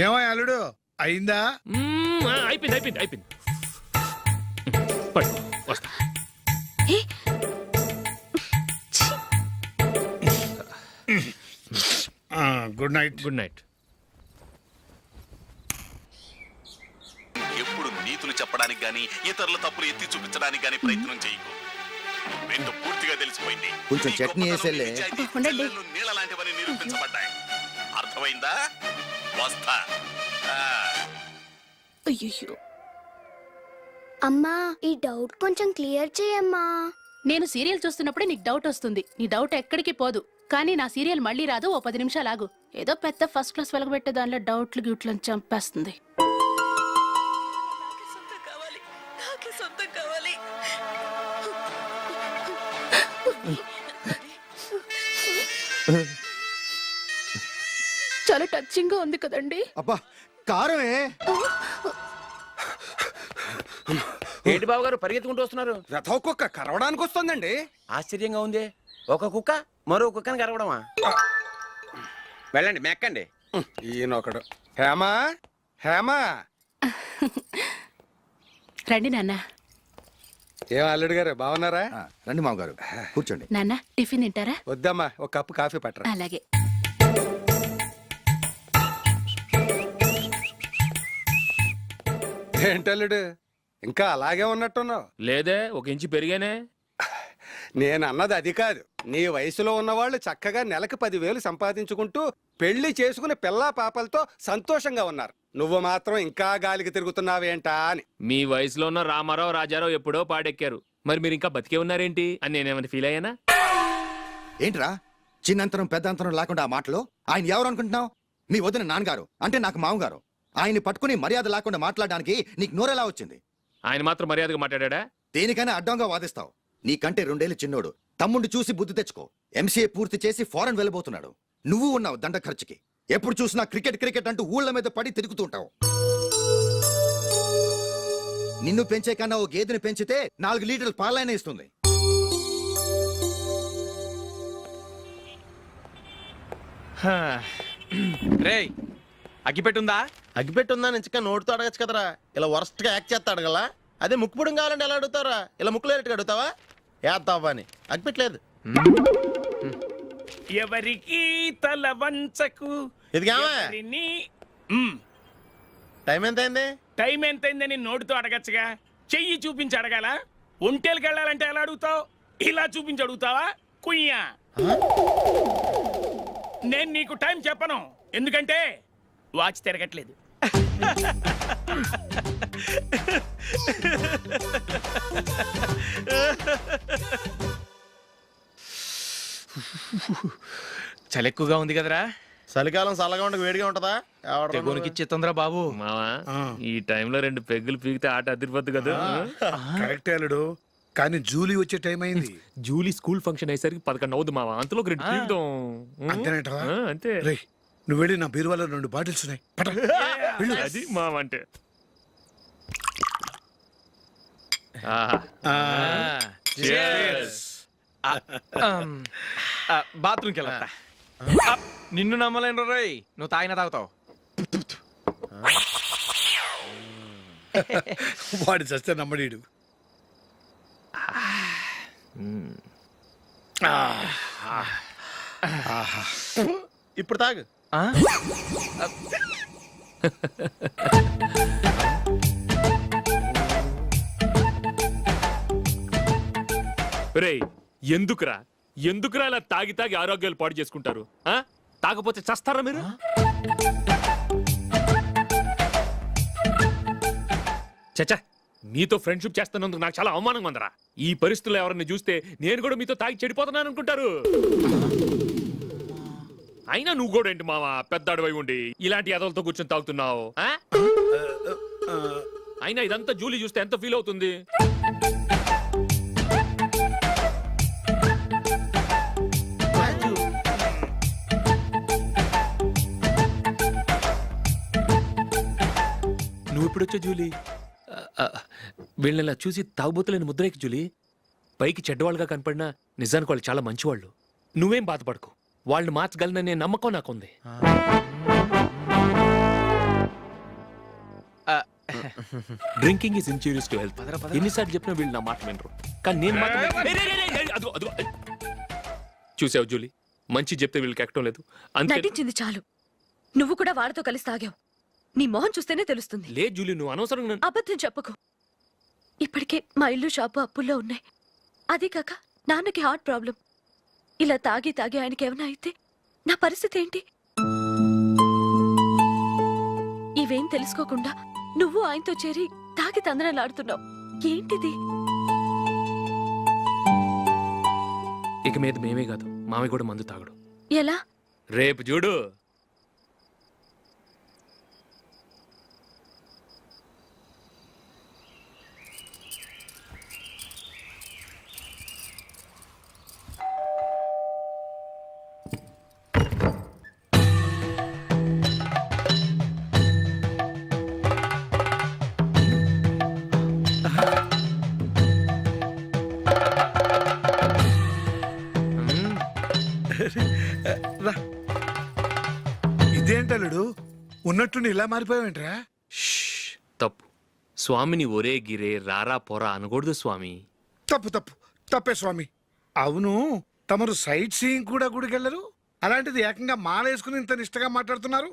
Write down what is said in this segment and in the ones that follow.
ఏమో అల్లుడు అయిందా? అయిపోయింది అయిపోయింది అయిపోయింది. వస్తా. Good night. Good night. ఎప్పుడు నీతులు చెప్పడానికి గాని ఇతరుల తప్పులు ఎత్తి చూపించడానికి గాని ప్రయత్నం చేయకు. రెండు పూర్తిగా తెలిసిపోయింది. కొంచెం చట్నీ వేసేలే. నీళ్ళ లాంటివని నిరూపించబడ్డాయి. అర్థమైందా? వస్తా. అయ్యో అమ్మా, ఈ డౌట్ కొంచెం క్లియర్ చేయమ్మా. నేను సీరియల్ చూస్తున్నప్పుడే నీకు డౌట్ వస్తుంది. నీ డౌట్ ఎక్కడికి పోదు. కానీ నా సీరియల్ మళ్ళీ రాదు. ఓ 10 నిమిషాలు ఆగు. ఏదో పెద్ద ఫస్ట్ క్లాస్ వెలగబెట్టే దానిలో డౌట్లు గ్యూట్లను చంపేస్తుంది. చాలా టచింగ్ గా ఉంది కదండి. అబ్బా కారమే. ఏంటి బాబు గారు పరిగెత్తుకుంటూ వస్తున్నారు? రథం కుక్క కరవడానికి వస్తుందండి. ఆశ్చర్యంగా ఉంది. ఒక కుక్క మరో కుక్కని కరవడమా? వెళ్ళండి మెక్కండి. ఈయనొకడు. హేమా హేమా. రండి నాన్న. ఏం అల్లుడు గారు బాగున్నారా? రండి మామగారు కూర్చోండి. నాన్న టిఫిన్ తింటారా? వద్దమ్మా, ఒక కప్పు కాఫీ పట్టరా. అలాగే. ఏంటల్లుడు ఇంకా అలాగే ఉన్నట్టున్నావు? లేదే, 1 ఇంచు పెరిగానే. నేను అన్నది అది కాదు. నీ వయసులో ఉన్నవాళ్ళు చక్కగా నెలకు 10,000 సంపాదించుకుంటూ పెళ్లి చేసుకుని పిల్లా పాపలతో సంతోషంగా ఉన్నారు. నువ్వు మాత్రం ఇంకా గాలికి తిరుగుతున్నావేంటా అని. మీ వయసులో ఉన్న రామారావు రాజారావు ఎప్పుడో పాడెక్కారు. మరి మీరు ఇంకా బతికే ఉన్నారేంటి అని నేనేమైనా ఫీల్ అయ్యానా? ఏంట్రా చిన్నంతరం పెద్దంతరం లేకుండా ఆ మాటలు? ఆయన ఎవరు అనుకుంటున్నావు? మీ వదిన నాన్నగారు, అంటే నాకు మామగారు. ఆయన్ని పట్టుకుని మర్యాద లేకుండా మాట్లాడడానికి నీకు నోరెలా వచ్చింది? ఆయన మాత్రం మర్యాదగా మాట్లాడా? దేనికైనా అడ్డంగా వాదిస్తావు. నీకంటే 2 ఏళ్లు చిన్నోడు. తమ్ముడు చూసి బుద్ధి తెచ్చుకో. ఎంసీఏ పూర్తి చేసి ఫారెన్ వెళ్ళబోతున్నాడు. నువ్వు ఉన్నావు దండ ఖర్చుకి. ఎప్పుడు చూసినా క్రికెట్ క్రికెట్ అంటూ ఊళ్ళ మీద పడి తిరుగుతుంటావు. నిన్ను పెంచే కన్నా ఓ గేదెని పెంచితే 4 లీటర్ల పాలైనా ఇస్తుంది. రేయ్ అగ్గిపెట్టుందా? అగ్గిపెట్టుందా నుంచి నోటితో అడగచ్చు కదరా. ఇలా వరస్ట్ గా యాక్ట్ చేస్తా అడగలా? అదే ముక్కుపుడం కావాలంటే ఎలా అడుగుతారా? ఇలా ముక్కులేటట్టు అడుగుతావా? ఏత్తావా అని. అగ్గిపెట్టలేదు. ఎవరికి తల వంచకు. ఇది టైం ఎంత అయింది? టైం ఎంతైందని నోటితో అడగచ్చుగా. చెయ్యి చూపించి అడగాల? ఒంటేలకు వెళ్ళాలంటే ఎలా అడుగుతావు? ఇలా చూపించి అడుగుతావా? కుయ్యా. నేను నీకు టైం చెప్పను, ఎందుకంటే వాచ్ తిరగట్లేదు. చలి ఎక్కువగా ఉంది కదరా. చలికాలం చల్లగా ఉండక వేడిగా ఉంటదా? ఇచ్చేతుందిరా బాబు. మావా ఈ టైంలో 2 పెగ్గులు పీకితే ఆట అదిరిపోద్దు కదా. కరెక్ట్ అల్లుడు, కానీ జూలీ వచ్చే టైం అయింది. జూలీ స్కూల్ ఫంక్షన్ అయ్యేసరికి 11 అవుద్ది మావా. అంతలో 2 పీకుతాం. అంతేనేటవా? అంతే. రే నువ్వు వెళ్ళి నా బీరువాలో 2 బాటిల్స్ ఉన్నాయి. అది మావా అంటే. బాత్రూమ్కి వెళ్ళా. నిన్ను నమ్మలేను రోయ్. నువ్వు తాగినా తాగుతావు. వాడు చస్తే నమ్మడీడు. ఇప్పుడు తాగు. రేయ్ ఎందుకురా ఇలా తాగి తాగి ఆరోగ్యాలు పాడు చేసుకుంటారు? తాగపోతే చస్తారా మీరు? చచ్చా, మీతో ఫ్రెండ్షిప్ చేస్తున్నందుకు నాకు చాలా అవమానంగా ఉందరా. ఈ పరిస్థితుల్లో ఎవరిని చూస్తే నేను కూడా మీతో తాగి చెడిపోతున్నాను అనుకుంటారు. అయినా నువ్వు కూడా ఏంటి మావా, పెద్ద అడవై ఉండి ఇలాంటి ఎదలతో కూర్చొని తాగుతున్నావు? అయినా ఇదంతా జూలీ చూస్తే ఎంత ఫీల్ అవుతుంది? నువ్వు ఎప్పుడొచ్చా జూలీ? వీళ్ళని చూసి తాగుబోతులేని ముద్రేకి జూలీ. పైకి చెడ్డవాళ్ళుగా కనపడినా నిజానికి వాళ్ళు చాలా మంచివాళ్ళు. నువ్వేం బాధపడకు, వాళ్ళని మార్చగలననే నమ్మకం నాకుంది. Drinking is injurious to health. ఎన్నిసార్లు చెప్పినా వీళ్ళు నా మాట వినరు. కానీ నేను మాత్రం అదిగో, అదిగో. చూసావు జూలీ, మంచి చెప్తే వీళ్ళకి ఎక్కడం లేదు. అంతే నటించింది చాలు. నువ్వు కూడా వాడితో కలిసి తాగావు. నీ మొహం చూస్తేనే తెలుస్తుంది. లే జూలీ, నువ్వు అనవసరంగా అబద్ధం చెప్పకు. ఇప్పటికే మా ఇల్లు షాపు అప్పుల్లో ఉన్నాయి. అదే కాక నాన్నకి హార్ట్ ప్రాబ్లం. ఇలా తాగి తాగి ఆయనకి ఏమైనా అయితే నా పరిస్థితి ఏంటి? ఇవేం తెలుసుకోకుండా నువ్వు ఆయనతో చేరి తాగి తందనలాడుతున్నావు. ఏంటిది? ఇక మీద మేమే కాదు, మామయ్య కూడా మందు తాగడు. ఎలా? రేపు చూడు. రా. ఇదేంటలుడు ఉన్నట్టుండి ఇలా మారిపోయావేంట్రా? షష్, తప్పు. స్వామిని ఒరే గిరే రారా పోరా అనకూడదు స్వామి. తప్పు తప్పు తప్పే స్వామి. అవును, తమరు సైట్ సీయింగ్ కూడా గుడికెళ్ళరు. అలాంటిది ఏకంగా మాలేసుకుని ఇంత నిష్టగా మాట్లాడుతున్నారు.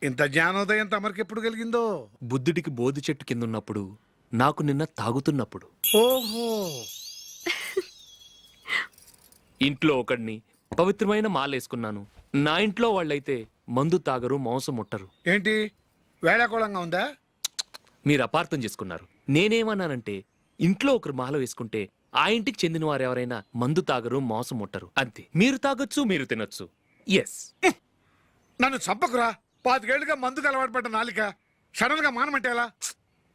ఇంత జ్ఞానోదయం తమరికి ఎప్పుడు కలిగిందో? బుద్ధుడికి బోధి చెట్టు కింద ఉన్నప్పుడు, నాకు నిన్న తాగుతున్నప్పుడు. ఓహో, ఇంట్లో ఒకడిని పవిత్రమైన మాలేసుకున్నాను. నా ఇంట్లో వాళ్ళైతే మందు తాగరు, మాంసం ముట్టరు. ఏంటి వేళాకోళంగా ఉందా? మీరు అపార్థం చేసుకున్నారు. నేనేమన్నానంటే, ఇంట్లో ఒకరు మాల వేసుకుంటే ఆ ఇంటికి చెందిన వారు ఎవరైనా మందు తాగరు, మాంసం ముట్టరు, అంతే. మీరు తాగొచ్చు, మీరు తినొచ్చు. ఎస్. నన్ను చంపకురా. 5 ఏళ్లుగా మందుకు అలవాటు పడ్డ నాలిక సడన్ గా మానమంటే ఎలా?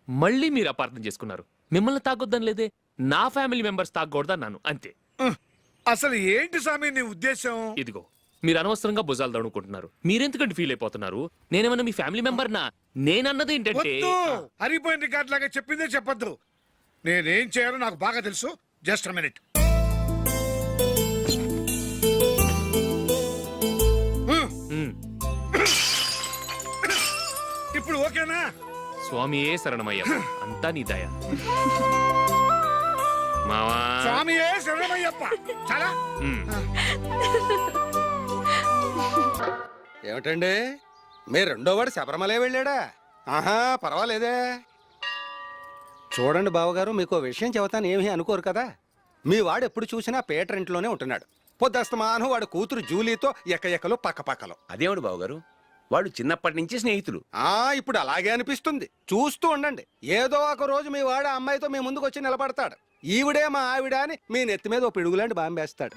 మళ్ళీ మీరు అపార్థం చేసుకున్నారు. మిమ్మల్ని తాగొద్దని లేదే, నా ఫ్యామిలీ మెంబర్స్ తాగకూడదన్నాను, అంతే. అసలు ఏంటి స్వామి నీ ఉద్దేశం? ఇదిగో, మీరు అనవసరంగా భుజాలు దడుకుంటున్నారు. మీరెందుకంటే ఫీల్ అయిపోతున్నారు? నేనేమన్నా మీ ఫ్యామిలీ మెంబర్నా? నేనన్నది ఏంటంటే, వద్దు, హరిపోయిన రికార్డ్ లాగా చెప్పిందే చెప్పొద్దు. నేనేం చేయాలో నాకు బాగా తెలుసు. Just a minute. ఇప్పుడు ఓకేనా? స్వామియే శరణమయ్య, అంతా నీ దయ. మావా, స్వామియే శరణమయ్యప్ప. చాలా ఉమ్. ఏమిటండి, మీ రెండో వాడు శబరిమలే వెళ్ళాడా? ఆహా, పర్వాలేదే. చూడండి బావగారు, మీకు విషయం చెబుతాను, ఏమీ అనుకోరు కదా. మీ వాడు ఎప్పుడు చూసినా పీటర్ ఇంట్లోనే ఉంటున్నాడు. పొద్దస్తమానం వాడు కూతురు జూలీతో ఎక్కఎక్కలు పక్కపక్కలు. అదేమిటి బావగారు, వాడు చిన్నప్పటి నుంచి స్నేహితులు. ఇప్పుడు అలాగే అనిపిస్తుంది. చూస్తూ ఉండండి, ఏదో ఒక రోజు మీ వాడు ఆ అమ్మాయితో మీ ముందుకు వచ్చి నిలబడతాడు. ఈవిడే మా ఆవిడ అని మీ నెత్తి మీద ఓ పిడుగులాంటి బాంబేస్తాడు.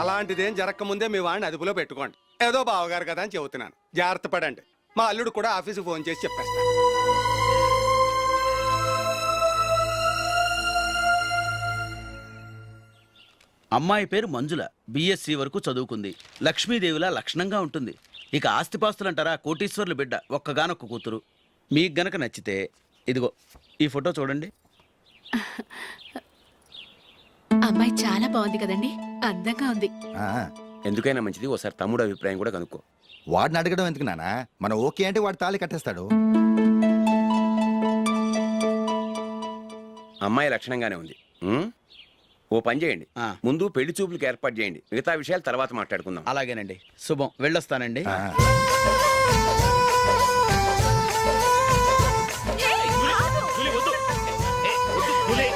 అలాంటిదేం జరగకముందే మీ వాడిని అదుపులో పెట్టుకోండి. ఏదో బావగారు కదా అని చెబుతున్నాను, జాగ్రత్త పడండి. మా అల్లుడు కూడా ఆఫీసుకి ఫోన్ చేసి చెప్పేస్తాను. అమ్మాయి పేరు మంజుల, బిఎస్సి వరకు చదువుకుంది. లక్ష్మీదేవిలా లక్షణంగా ఉంటుంది. ఇక ఆస్తిపాస్తులంటారా, కోటీశ్వర్లు బిడ్డ, ఒక్కగానొక్క కూతురు. మీకు గనక నచ్చితే ఇదిగో ఈ ఫోటో చూడండి. అమ్మాయి చాలా బాగుంది కదండి, అందంగా ఉంది. ఎందుకైనా మంచిది ఒకసారి తమ్ముడు అభిప్రాయం కూడా కనుక్కో. వాడిని అడగడం ఎందుకు నానా? మనం ఓకే అంటే వాడు తాళి కట్టేస్తాడు. అమ్మాయి లక్షణంగానే ఉంది. ఓ పని చేయండి, ముందు పెళ్లి చూపులకు ఏర్పాటు చేయండి. మిగతా విషయాలు తర్వాత మాట్లాడుకుందాం. అలాగేనండి, శుభం, వెళ్ళొస్తానండి. జూలీ, వద్దు. ఏ, వద్దు, జూలీ.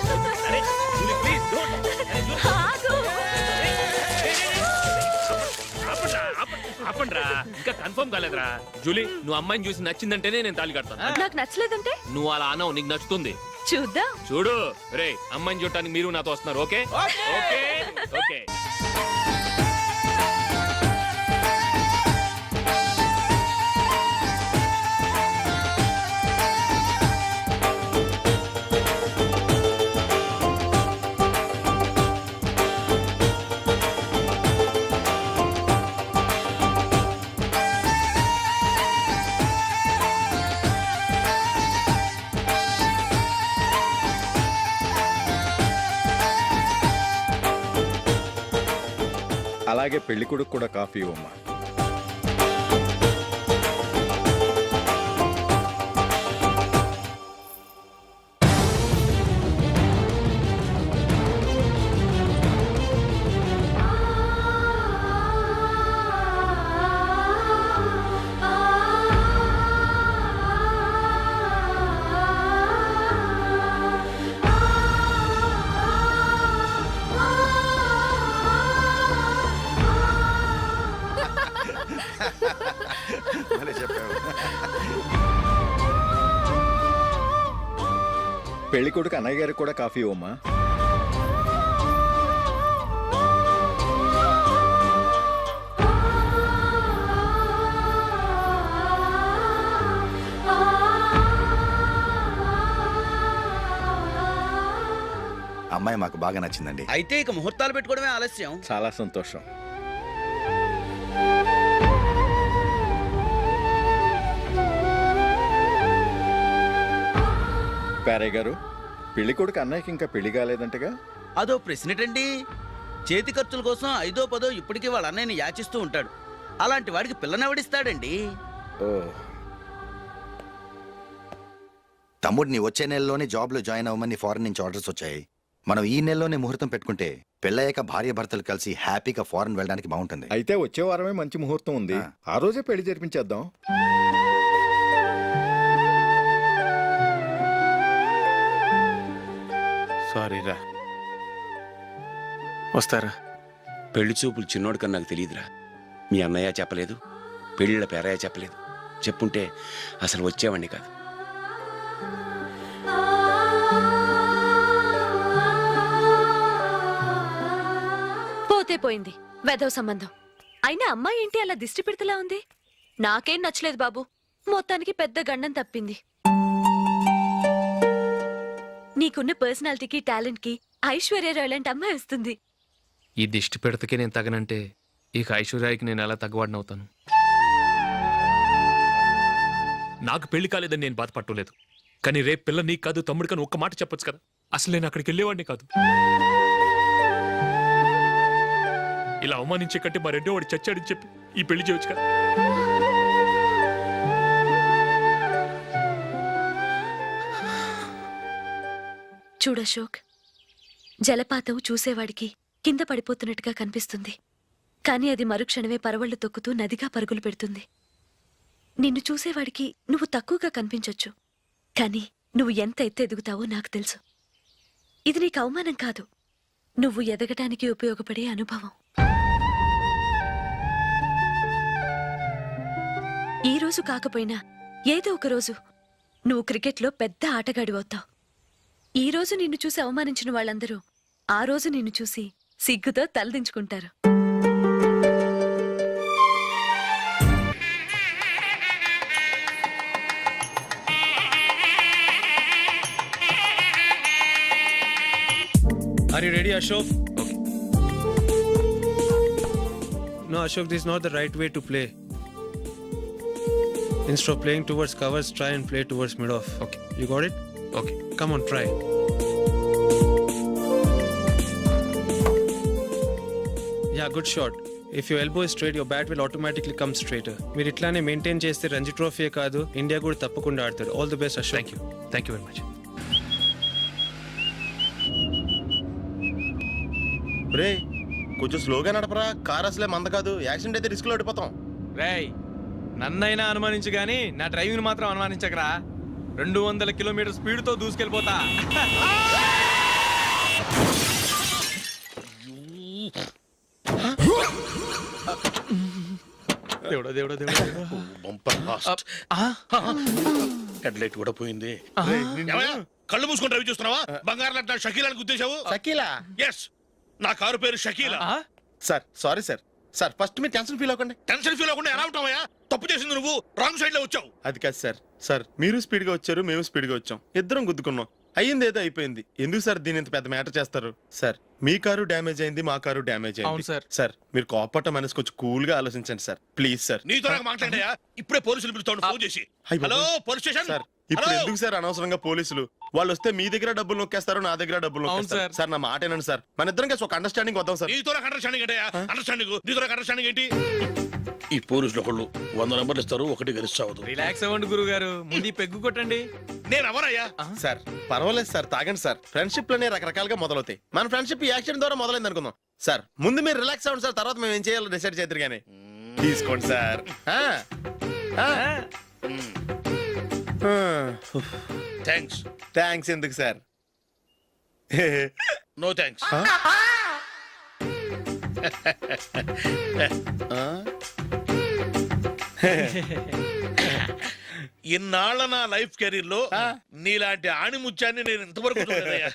అరే, జూలీ, please, don't. అరే, జూలీ. ఆపండ్రా, ఇంకా కన్ఫర్మ్ కాలేదురా. జూలీ, నువ్వు అమ్మాయిని చూసి నచ్చిందంటేనే నేను తాళి కడతాను. నాకు నచ్చలేదంటే నువ్వు అలా అన్నావు, నీకు నచ్చుతుంది. చూద్దాం. చూడు రే, అమ్మాయిని చూడటానికి మీరు నాతో వస్తున్నారు. Okay okay okay. అలాగే పెళ్లి కొడుకు కూడా కాఫీ ఇవ్వమ్మా. పెళ్లి కొడుకు అన్నయ్య గారికి కూడా కాఫీ ఇవ్వమ్మా. అమ్మాయి మాకు బాగా నచ్చిందండి. అయితే ఇక ముహూర్తాలు పెట్టుకోవడమే ఆలస్యం. చాలా సంతోషం. పేరయ్య గారు, పెళ్లి కొడుకు అన్నయ్యకి ఇంకా పెళ్లి కాలేదంటగా? అదో ప్రశ్నటండి. చేతి ఖర్చుల కోసం 5ో 10ో ఇప్పటికీ వాళ్ళ అన్నయ్యని యాచిస్తూ ఉంటాడు. అలాంటి వాడికి పిల్లనెవడిస్తాడండి? ఓ, తమ్ముడిని వచ్చే నెలలోనే జాబ్ లో జాయిన్ అవ్వమని ఫారెన్ నుంచి ఆర్డర్స్ వచ్చాయి. మనం ఈ నెలలోనే ముహూర్తం పెట్టుకుంటే పెళ్ళయ్యాక భార్య భర్తలు కలిసి హ్యాపీగా ఫారెన్ వెళ్ళడానికి బాగుంటుంది. అయితే వచ్చే వారమే మంచి ముహూర్తం ఉంది. ఆ రోజే పెళ్లి జరిపించేద్దాం. సారీరా, వస్తారా? పెళ్లి చూపులు చిన్నోడు కన్నా నాకు తెలియదురా. మీ అన్నయ్య చెప్పలేదు, పెళ్ళిళ్ళ పేరయ్య చెప్పలేదు. చెప్పుంటే అసలు వచ్చేవాడిని కాదు. పోతే పోయింది వెధవ సంబంధం. అయినా అమ్మాయి ఏంటి అలా దిష్టి పెడతలా ఉంది? నాకేం నచ్చలేదు బాబు. మొత్తానికి పెద్ద గండం తప్పింది. నీకున్న పర్సనాలిటీకి టాలెంట్ కి ఐశ్వర్యరాయ్ లాంటి అమ్మాయి వస్తుంది. ఈ దిష్టి పెడతకే నేను తగనంటే ఇక ఐశ్వర్యానికి నేను ఎలా తగ్గవాడినవుతాను? నాకు పెళ్లి కాలేదని నేను బాధపడలేదు, కానీ రేపు పిల్ల నీకు కాదు తమ్ముడు కానీ ఒక్క మాట చెప్పొచ్చు కదా. అసలు నేను అక్కడికి వెళ్ళేవాడిని కాదు. ఇలా అవమానించే కంటే మా రెండో వాడు చచ్చాడని చెప్పి ఈ పెళ్లి చేయొచ్చు కదా. చూడశోక్, జలపాతం చూసేవాడికి కింద పడిపోతున్నట్టుగా కనిపిస్తుంది. కానీ అది మరుక్షణమే పరవళ్లు తొక్కుతూ నదిగా పరుగులు పెడుతుంది. నిన్ను చూసేవాడికి నువ్వు తక్కువగా కనిపించొచ్చు, కానీ నువ్వు ఎంత ఎత్తు ఎదుగుతావో నాకు తెలుసు. ఇది నీకు అవమానం కాదు, నువ్వు ఎదగటానికి ఉపయోగపడే అనుభవం. ఈ రోజు కాకపోయినా ఏదో ఒక రోజు నువ్వు క్రికెట్లో పెద్ద ఆటగాడివవుతావు. ఈ రోజు నిన్ను చూసి అవమానించిన వాళ్ళందరూ ఆ రోజు నిన్ను చూసి సిగ్గుతో తలదించుకుంటారు. Are you ready, Ashok? Okay. No, Ashok, this is not the right way to play. Instead of playing towards covers, try and play towards mid-off. Okay. You got it? Okay. Come on, try. Yeah, good shot. If your elbow is straight, your bat will automatically come straighter. మీరు ఇట్లానే maintain చేస్తే Ranji trophy కాదు, India కూడా తప్పకుండా ఆడతాడు. All the best, Ashok. Thank you. Thank you very much. రే కొంచెం స్లోగా నడపరా, car అసలే మంద కాదు. యాక్సిడెంట్ అయితే రిస్క్ లో ఓడిపోతాం. రేయ్, నన్నైనా అనుమానించు గానీ నా డ్రైవింగ్ మాత్రం అనుమానించకరా. 200 కిలోమీటర్ స్పీడ్ తో దూసుకెళ్ళిపోతా. దేవుడా దేవుడా దేవుడా. Bumper fast. హెడ్ లైట్ కూడా పోయింది. కళ్ళు మూసుకొని రవి చూస్తున్నావా? బంగారం లాంటి నా షకీలాని గుర్తించావు? షకీలా? ఎస్, నా కారు పేరు Shakeela. Sir sorry sir. Sir first మీరు టెన్షన్ ఫీల్ అవ్వకండి. టెన్షన్ ఫీల్ అవ్వకుండా ఎలా ఉంటావయ్యా? తప్పు చేసింది నువ్వు, రాంగ్ సైడ్ లో వచ్చావు. అది కాదు సార్. సార్ మీరు స్పీడ్ గా వచ్చారు, మేము స్పీడ్ గా వచ్చాం, ఇద్దరం గుద్దుకున్నాం. అయ్యింది ఏదో అయిపోయింది. ఎందుకు సార్ దీని ఇంత పెద్ద మ్యాటర్ చేస్తారు? సార్ మీ కారు డ్యామేజ్ అయింది, మా కారు డ్యామేజ్ అవును అయింది. సార్. సార్ మీరు కోపట్ట మనసు కొంచెం కూల్ గా ఆలోచించండి సార్, ప్లీజ్ సార్. నీతో నాకు మాట్లాడాయా? ఇప్పుడే పోలీసులు పిలుస్తాను ఫోన్ చేసి. అయ్ బాబోయ్. Hello police station. సార్ ఇప్పుడు హలో. ఎందుకు సార్ అనవసరంగా పోలీసులు వాళ్ళు వస్తే మీ దగ్గర డబ్బులు నొక్కేస్తారు నా దగ్గర డబ్బులు నొక్కేస్తారు సార్ నా మాట ఏనండి సార్ మన ఇద్దరం కలిసి ఒక అండర్స్టాండింగ్ వద్దాం సార్ నీతో నాకు అండర్స్టాండింగ్ అంటే అండర్స్టాండింగ్ నీతో నాకు అండర్స్టాండింగ్ ఏంటి ఈ పోలీసులు ఒకళ్ళు 100 నెంబర్లు ఇస్తారు ఒకటి గెలుస్తావు రిలాక్స్ అవ్వండి గురుగారు ముందు ఈ పెగ్గు కొట్టండి. నేను ఎవరయ్యా సార్ పర్వాలేదు సార్ తాగండి సార్ ఫ్రెండ్షిప్ లోనే రకరకాలుగా మొదలవుతాయి మన ఫ్రెండ్షిప్ ఈ యాక్షన్ ద్వారా మొదలైంది అనుకుందాం సార్ ముందు మీరు రిలాక్స్ అవ్వండి సార్ తర్వాత మేము ఏం చేయాలో డిసైడ్ చేద్దరు కానీ తీసుకోండి సార్ థ్యాంక్స్ ఎందుకు సార్ నో థ్యాంక్స్ ఇన్నాళ్ళ నా లైఫ్ కెరీర్ లో నీలాంటి ఆణిముత్యాన్ని నేను ఇంతవరకు చూడలేదయ్యా.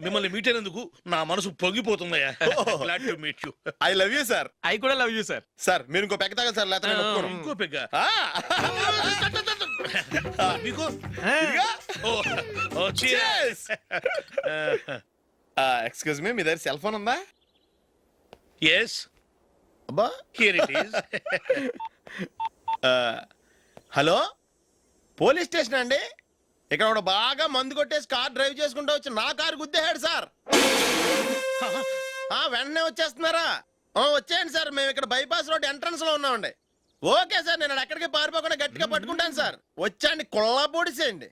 మిమ్మల్ని మీట్ అయినందుకు నా మనసు పొంగిపోతుందయ్యా. Glad to meet you. I love you sir I కూడా లవ్ యూ సార్. సార్ మీరు ఇంకో పెక్క తాగండి సార్ లేకపోతే నేను ఒప్పుకోను. ఇంకో పెగ్గ మీకు ఎక్స్క్యూజ్ మీ మీ దగ్గర సెల్ ఫోన్ ఉందా ఎస్ అబ్బా here it is. Hello police station అండి ఇక్కడ ఒకడు బాగా మందు కొట్టేసి కార్ డ్రైవ్ చేసుకుంటూ వచ్చి నా కారు గుద్దేశాడు సార్ వెంటనే వచ్చేస్తున్నారా వచ్చేయండి సార్ మేము ఇక్కడ బైపాస్ రోడ్ ఎంట్రన్స్ లో ఉన్నామండి. ఓకే సార్ నేను ఎక్కడికి పారిపోకుండా గట్టిగా పట్టుకుంటాను సార్ వచ్చాండి కుళ్ళ పొడిసేయండి.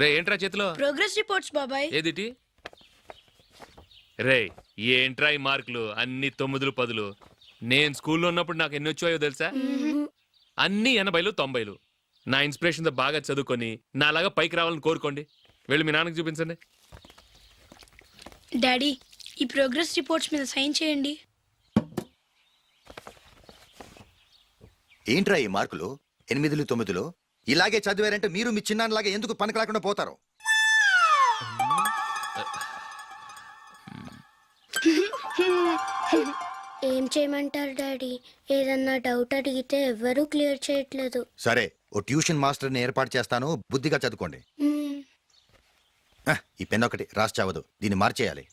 రే ఏంట్రా చేతిలో ప్రోగ్రెస్ రిపోర్ట్స్ బాబాయ్. ఏదిటి రే ఏంట్రా ఈ మార్కులు అన్ని 9లు 10లు నేను స్కూల్లో ఉన్నప్పుడు నాకు ఎన్ని వచ్చాయో తెలుసా అన్ని 80లు 90లు నా ఇన్స్పిరేషన్ తో బాగా చదువుకొని నాలాగా పైకి రావాలని కోరుకోండి వెళ్ళి మీ నాన్నకి చూపించండి డాడీ ఈ ప్రోగ్రెస్ రిపోర్ట్స్ మీద సైన్ చేయండి. ఏంట్రా ఈ మార్కులు 8లు 9లు ఇలాగే చదివారంటే మీరు మీ చిన్నాన్నలాగా ఎందుకు పనికి లేకుండా పోతారు? ఏం చేయమంటారు డాడీ? ఏదన్నా డౌట్ అడిగితే ఎవ్వరూ క్లియర్ చేయట్లేదు. సరే ఓ ట్యూషన్ మాస్టర్ని ఏర్పాటు చేస్తాను, బుద్ధిగా చదువుకోండి. ఈ పెన్ ఒకటి రాసి చావదు, దీన్ని మార్చేయాలి.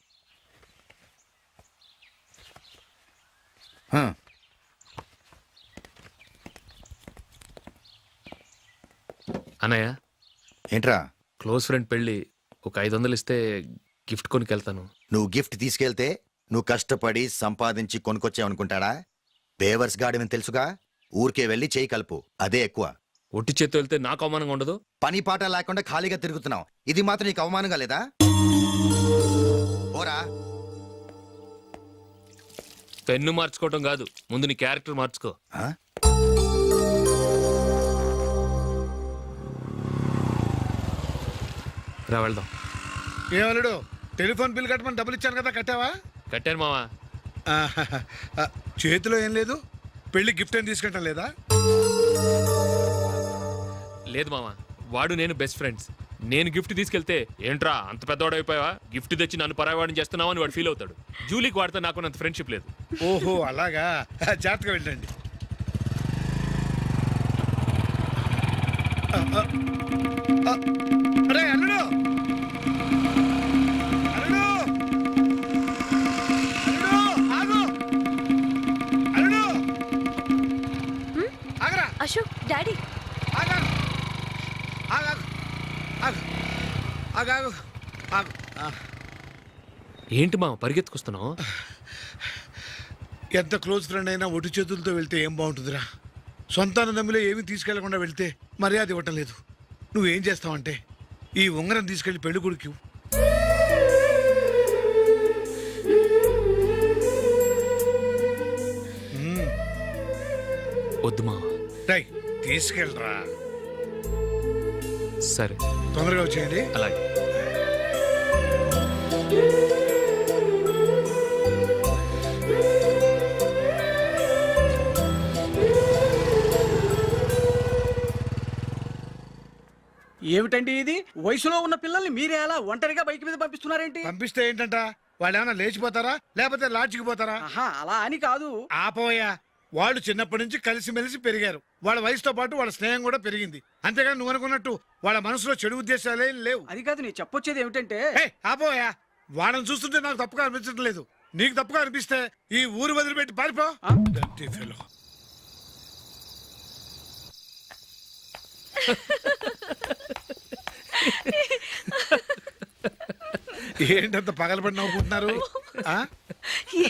అన్నయ్య ఏంట్రా క్లోజ్ ఫ్రెండ్ పెళ్ళి ఒక 500 ఇస్తే గిఫ్ట్ కొనుకెళ్తాను. నువ్వు గిఫ్ట్ తీసుకెళ్తే నువ్వు కష్టపడి సంపాదించి కొనుక్కొచ్చావనుకుంటాడా? బేవర్స్ గాడమని తెలుసుగా, ఊరికే వెళ్ళి చేయి కలుపు, అదే ఎక్కువ. ఒట్టి చేత్తో వెళ్తే నాకు అవమానంగా ఉండదు? పని పాట లేకుండా ఖాళీగా తిరుగుతున్నావు, ఇది మాత్రం నీకు అవమానంగా లేదా? పోరా. పెన్ను మార్చుకోవటం కాదు, ముందు నీ క్యారెక్టర్ మార్చుకో. ఆ? రా వెళ్దాం. ఏమలుడు టెలిఫోన్ బిల్ కట్టమని డబ్బులు ఇచ్చాను కదా, కట్టావా? కట్టాను మావా. చేతిలో ఏం లేదు, పెళ్లి గిఫ్ట్ ఏం తీసుకుంటాం లేదా? లేదు మావా, వాడు నేను బెస్ట్ ఫ్రెండ్స్. నేను గిఫ్ట్ తీసుకెళ్తే ఏంట్రా అంత పెద్దవాడు అయిపోయావా, గిఫ్ట్ తెచ్చి నన్ను పరాయవాడిని చేస్తున్నావు అని వాడు ఫీల్ అవుతాడు. జూలీకి వాడితే నాకు అంత ఫ్రెండ్షిప్ లేదు. ఓహో అలాగా, జాగ్రత్తగా వెళ్ళండి. అరే అల్లుడు, అల్లుడు, అల్లుడు, ఆగు, అల్లుడు, ఆగరా, అశోక్ డాడీ ఆగు, ఆగు, ఆగు, ఆగు, ఆగు, ఆగు. ఏంటి మావ పరిగెత్తుకొస్తున్నావు? ఎంత క్లోజ్ ఫ్రెండ్ అయినా ఒటి చేతులతో వెళ్తే ఏం బాగుంటుందిరా? సొంతాన నమ్మిలో ఏమీ తీసుకెళ్లకుండా వెళ్తే మర్యాద ఇవ్వటం లేదు. నువ్వేం చేస్తావంటే ఈ ఉంగరం తీసుకెళ్లి పెళ్లి కొడుకు వద్దు మావ. తీసుకెళ్ళరా. సరే తొందరగా వచ్చేయండి. అలాగే. ఏమిటండి ఇది? వయసులో ఉన్న పిల్లల్ని మీరే అలా ఒంటరిగా బైక్ మీద పంపిస్తున్నారేంటి? పంపిస్తే ఏంటంట, వాళ్ళు ఏమైనా లేచిపోతారా లేకపోతే లాడ్జికి పోతారా? అలా అని కాదు. ఆపోయా, వాళ్ళు చిన్నప్పటి నుంచి కలిసిమెలిసి పెరిగారు. వాళ్ళ వయసుతో పాటు వాళ్ళ స్నేహం కూడా పెరిగింది. అంతేగాని నువ్వు అనుకున్నట్టు వాళ్ళ మనసులో చెడు ఉద్దేశాలే లేవు. అది కాదు నేను చెప్పొచ్చేది ఏమిటంటే, ఆపోయా, వాళ్ళని చూస్తుంటే నాకు తప్పుగా అనిపించడం లేదు. నీకు తప్పుగా అనిపిస్తే ఈ ఊరు వదిలిపెట్టి పారిపో. Dirty fellow. ఏంటంత పగలబడి నవ్వుకుంటున్నారు? ఆ?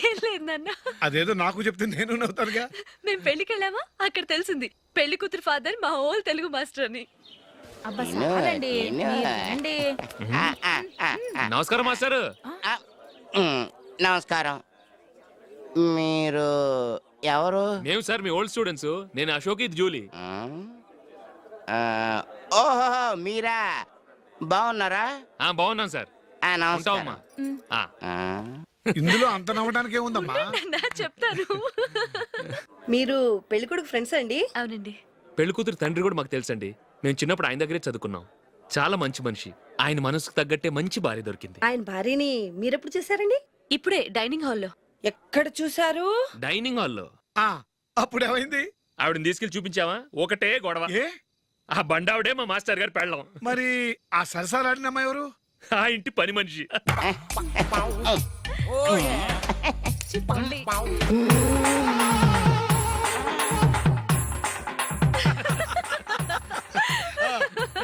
ఏం లేదు నాన్న, అదేదో నాకు చెప్తే నేను నవ్వుతానుగా. మేము పెళ్లికి వెళ్ళామా అక్కడ తెలిసింది పెళ్లి కూతురు ఫాదర్ మా హోల్ తెలుగు మాస్టర్ అని. నమస్కారం మాస్టర్. నమస్కారం. మీరు ఎవరు? మేము సార్ మీ ఓల్డ్ స్టూడెంట్స్. నేను అశోక్, ఇది జూలీ. ఓహో మీరా, బాగున్నారా? బాగున్నాను సార్. ఉంటావమ్మా. ఇందులో అంత నవ్వడానికి ఏముందమ్మా? చెప్తాను. మీరు పెళ్లి కొడుకు ఫ్రెండ్స్ అండి? అవునండి. పెళ్లి కూతురు తండ్రి కూడా మాకు తెలుసండి. మేము చిన్నప్పుడు ఆయన దగ్గరే చదువుకున్నాం. చాలా మంచి మనిషి. ఆయన మనసుకు తగ్గట్టే మంచి భార్య దొరికింది. ఆయన భార్యని మీరెప్పుడు చూసారండి? ఇప్పుడే డైనింగ్ హాల్లో. ఎక్కడ చూసారు? డైనింగ్ హాల్లో. అప్పుడు ఏమైంది? ఆవిడని తీసుకెళ్లి చూపించావా? ఒకటే గొడవ. ఏ ఆ బండావిడే మా మాస్టర్ గారు పెళ్ళం. మరి ఆ సరసాలాడిన అమ్మాయి ఎవరు? ఆ ఇంటి పని మనిషి.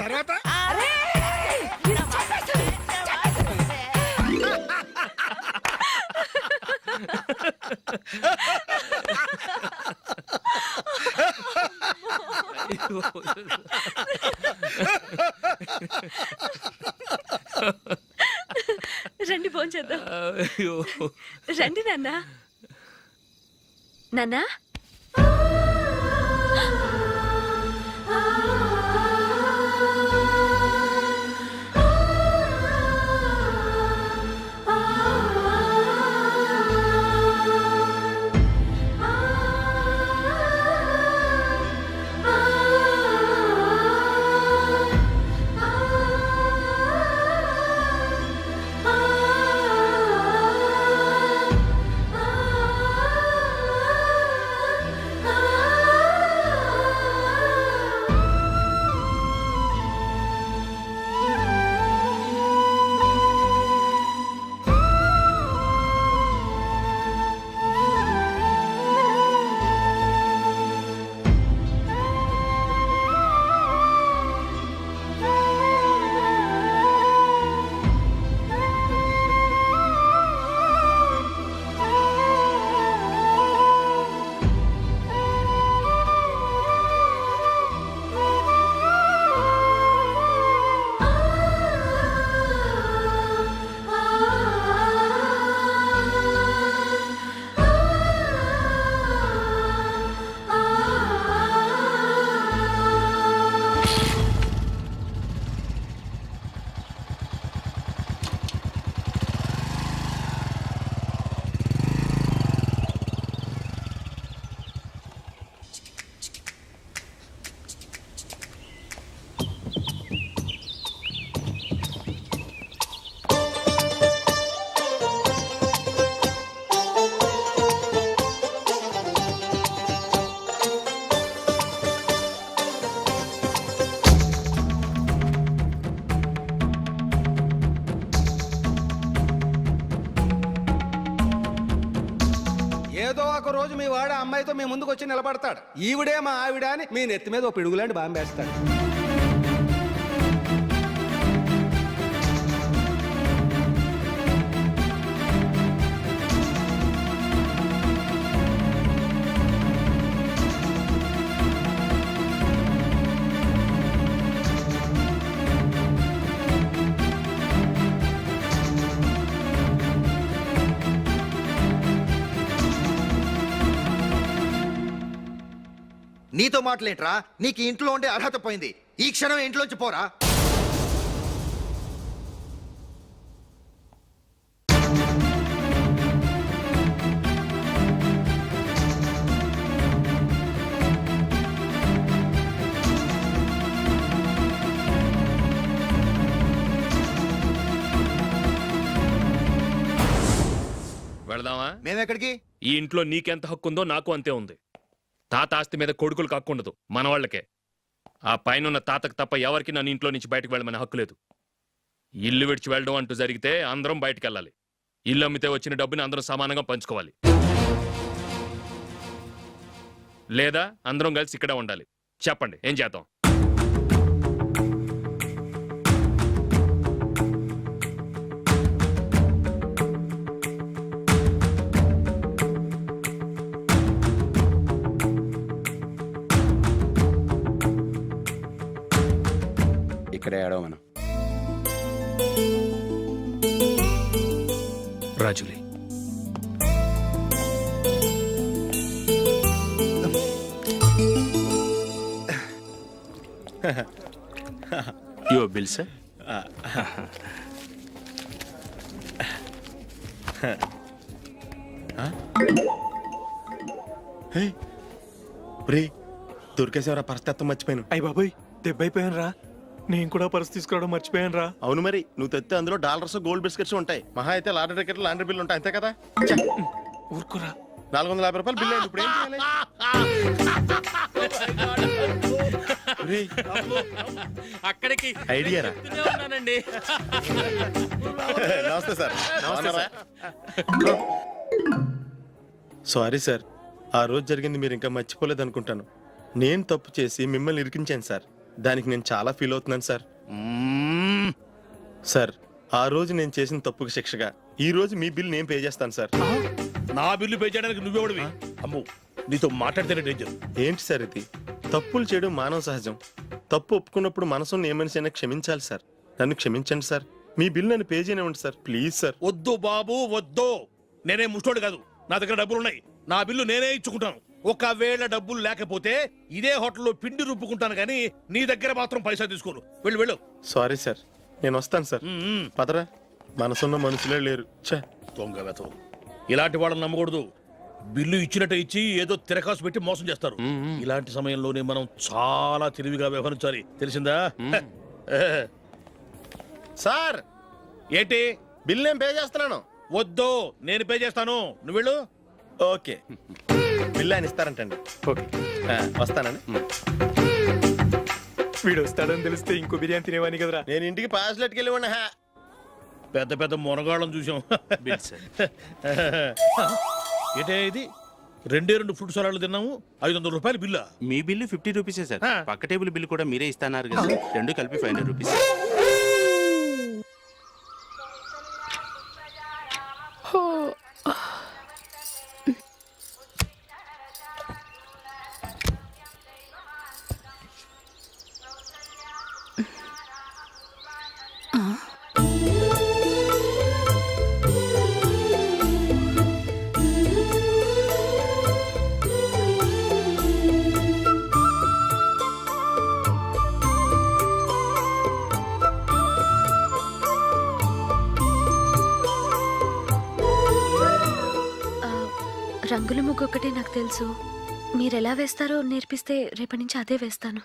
తర్వాత రండి భోంచేద్దాం. రండి నాన్న. నాన్నా, ఏదో ఒక రోజు మీ వాడు ఆ అమ్మాయితో మీ ముందుకు వచ్చి నిలబడతాడు. ఈవిడే మా ఆవిడ అని మీ నెత్తి మీద ఓ పిడుగులాంటి బాంబేస్తాడు. నీతో మాటలేంట్రా? నీకు ఇంట్లో ఉండే అర్హత పోయింది. ఈ క్షణం ఇంట్లోంచి పోరా. వెళదామా? మేమెక్కడికి? ఈ ఇంట్లో నీకెంత హక్కు ఉందో నాకు అంతే ఉంది. తాత ఆస్తి మీద కొడుకులు కాకుండదు, మన వాళ్ళకే. ఆ పైన తాతకు తప్ప ఎవరికి నన్ను ఇంట్లో నుంచి బయటకు వెళ్ళమనే హక్కు లేదు. ఇల్లు విడిచి వెళ్ళడం అంటూ జరిగితే అందరం బయటకు వెళ్ళాలి. ఇల్లు అమ్మితే వచ్చిన డబ్బుని అందరం సమానంగా పంచుకోవాలి, లేదా అందరం కలిసి ఇక్కడే ఉండాలి. చెప్పండి, ఏం చేద్దాం? ఇక్కడే ఆడవ మనం. రాజులే, యువర్ బిల్ సార్. రే దొరికేసేవరా పరిస్థితి మర్చిపోయాను. అయ్య బాబాయ్, దెబ్బైపోయాను రా. నేను కూడా పర్స్ తీసుకురావడం మర్చిపోయాను రా. అవును మరి, నువ్వు తెస్తే అందులో డాలర్స్ గోల్డ్ బిస్కెట్స్ ఉంటాయి. మహా అయితే లాటరీ టికెట్ లాండ్రీ బిల్లు ఉంటాయి, అంతే కదా. ఊరుకురా. 450 రూపాయలు బిల్లు అయింది. ఇప్పుడు ఏం చేయాలి? రేయ్, అక్కడికి ఐడియా రా. ఉన్నానండి. నమస్తే సార్. సారీ సార్, ఆ రోజు జరిగింది మీరు ఇంకా మర్చిపోలేదు అనుకుంటాను. నేను తప్పు చేసి మిమ్మల్ని ఇరికించాను సార్. దానికి నేను చాలా ఫీల్ అవుతున్నాను సార్. సార్, ఆ రోజు నేను చేసిన తప్పుకి శిక్షగా ఈ రోజు మీ బిల్ నేను పే చేస్తాను సార్. నా బిల్లు పే చేయడానికి నువ్వెవడివి? అమ్మో, నీతో మాట్లాడితేనే డేంజర్. ఏంటి సార్ ఇది? తప్పులు చేయడం మానవ సహజం. తప్పు ఒప్పుకున్నప్పుడు మనసుని ఏ మనిషి అయినా క్షమించాలి సార్. నన్ను క్షమించండి సార్. మీ బిల్ నన్ను పే చేయనివ్వండి సార్, ప్లీజ్ సార్. వద్దు బాబు, వద్దు. నేనే ముష్టోడు కాదు, నా దగ్గర డబ్బులు ఉన్నాయి. నా బిల్లు నేనే ఇచ్చుకుంటాను. ఒకవేళ డబ్బులు లేకపోతే ఇదే హోటల్లో పిండి రుబ్బుకుంటాను, కానీ నీ దగ్గర మాత్రం పైసా తీసుకోను. వెళ్ళు వెళ్ళు. సారీ సార్, నేను వస్తాను సార్. పదరా, మనసున్న మనుషులే లేరు. ఛే, దొంగ వెతవు. ఇలాంటి వాళ్ళని నమ్మకూడదు. బిల్లు ఇచ్చినట్టు ఇచ్చి ఏదో తిరకాసు పెట్టి మోసం చేస్తారు. ఇలాంటి సమయంలోనే మనం చాలా తెలివిగా వ్యవహరించాలి, తెలిసిందా? సార్ ఏంటి? బిల్ నేను పే చేస్తున్నాను. వద్దు, నేను పే చేస్తాను, నువ్వు వెళ్ళు. ఓకే, బిల్ ఆయన ఇస్తారంటండి. ఓకే, వస్తానండి. వీడు వస్తాడని తెలిస్తే ఇంకో బిర్యానీ తినేవాని కదరా. నేను ఇంటికి పాస్లెట్కి వెళ్ళి ఉన్నా. పెద్ద పెద్ద మునగాళ్ళం చూసాం. ఏంటే ఇది? 2 ఫ్రూట్ సలాడ్లు తిన్నాము, 500 రూపాయలు బిల్లా? మీ బిల్లు 50 రూపీసే సార్. పక్క టేబుల్ బిల్లు కూడా మీరే ఇస్తాన్నారు కదా, రెండు కలిపి 500 రూపీస్. రంగుల ముగ్గు ఒకటే నాకు తెలుసు. మీరెలా వేస్తారో నేర్పిస్తే రేపటి నుంచి అదే వేస్తాను.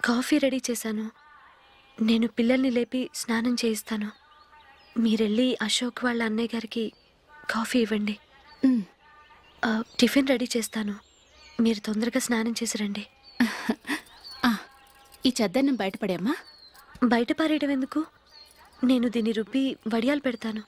కాఫీ రెడీ చేశాను. నేను పిల్లల్ని లేపి స్నానం చేయిస్తాను. మీరెళ్ళి అశోక్ వాళ్ళ అన్నయ్య గారికి కాఫీ ఇవ్వండి. టిఫిన్ రెడీ చేస్తాను. మీరు తొందరగా స్నానం చేసి రండి. ఈ చెద్దన్నం బయటపడేమ్మా. బయట పారేయడం ఎందుకు? నేను దీన్ని రుబ్బి వడియాలు పెడతాను.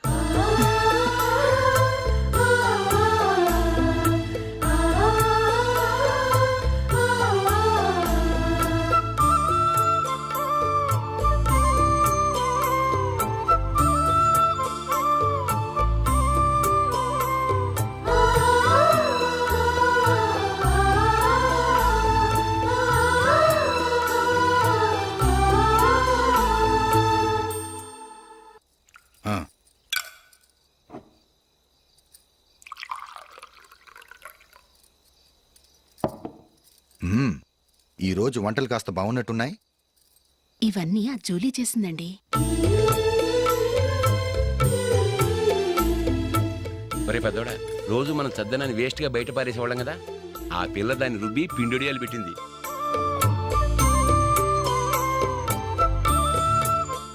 ఈ రోజు వంటలు కాస్త బాగున్నట్టున్నాయి. ఇవన్నీ ఆ జూలీ చేసిందండి. ఒరే పెద్దోడా, రోజు మనం చద్దనాన్ని వేస్ట్ గా బయట పారేసేవాళ్ళం కదా, ఆ పిల్ల దాన్ని రుబ్బి పిండొడియాలు పెట్టింది.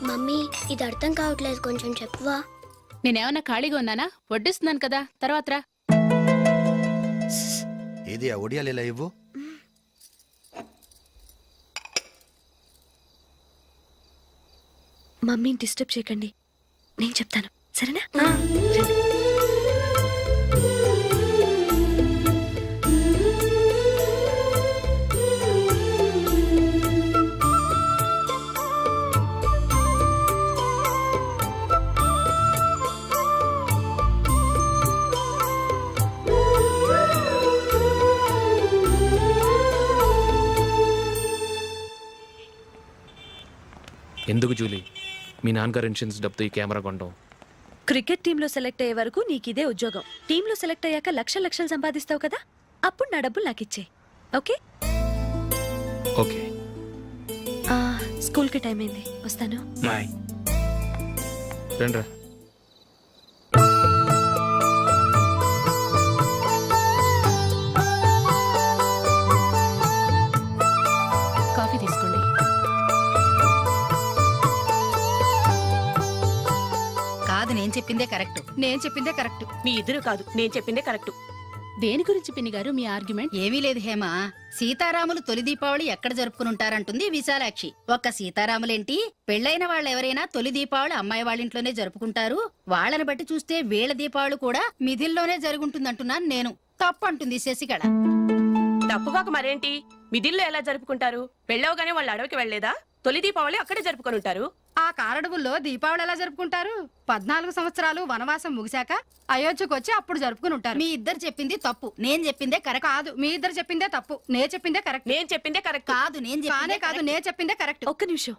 మమ్మీ, ఇది అర్థం కావట్లేదు, కొంచెం చెప్పువా. నేనేమన్నా ఖాళీగా ఉన్నానా? వడ్డిస్తున్నాను కదా, తర్వాత రా. ఏది ఆ ఒడియాలు ఇలా ఇవ్వు. మమ్మీని డిస్టర్బ్ చేయకండి, నేను చెప్తాను. సరేనా? ఎందుకు జూలీ మీ నాన్నగారు ఇన్సూరెన్స్ డబ్బుతో ఈ కెమెరా కొనడం? క్రికెట్ టీంలో సెలెక్ట్ అయ్యే వరకు నీకిదే ఉద్యోగం. టీంలో సెలెక్ట్ అయ్యాక లక్షలు సంపాదిస్తావు కదా, అప్పుడు నా డబ్బులు నాకు ఇచ్చే. ఓకే? ఓకే స్కూల్కి టైం అయింది, వస్తాను. బాయ్. రండ్రా. కాఫీ తీసుకోండి. కాదు, నేను చెప్పిందే కరెక్ట్. నేను చెప్పిందే కరెక్ట్. మీ ఇద్దరు కాదు, నేను చెప్పిందే కరెక్ట్. దేని గురించి పిన్ని గారు మీ ఆర్గ్యుమెంట్? ఏమీ లేదు హేమ. సీతారాములు తొలి దీపావళి ఎక్కడ జరుపుకుంటారంటుంది విశాలాక్షి. ఒక్క సీతారాములేంటి, పెళ్ళైన వాళ్ళు ఎవరైనా తొలి దీపావళి అమ్మాయి వాళ్ళ ఇంట్లోనే జరుపుకుంటారు. వాళ్ళని బట్టి చూస్తే వీళ్ళ దీపావళి కూడా మిథిల్లోనే జరుగుంటుందంటున్నాను నేను. తప్పంటుంది శశికళ. తప్పుగాక మరేంటి, మిథిల్లో ఎలా జరుపుకుంటారు? పెళ్ళవగానే వాళ్ళు అడవికి వెళ్లేదా? తొలి దీపావళి అక్కడే జరుపుకొని ఉంటారు. ఆ కారడవుల్లో దీపావళి ఎలా జరుపుకుంటారు? 14 సంవత్సరాలు వనవాసం ముగిశాక అయోధ్యకు వచ్చి అప్పుడు జరుపుకుని ఉంటారు. మీ ఇద్దరు చెప్పింది తప్పు, నేను చెప్పిందే కరెక్ట్. కాదు, మీ ఇద్దరు చెప్పిందే తప్పు, నేను చెప్పిందే కరెక్ట్. నేను చెప్పిందే కరెక్ట్. కాదు, నేను చెప్పిందే కాదు, నేను చెప్పిందే కరెక్ట్. ఒక్క నిమిషం,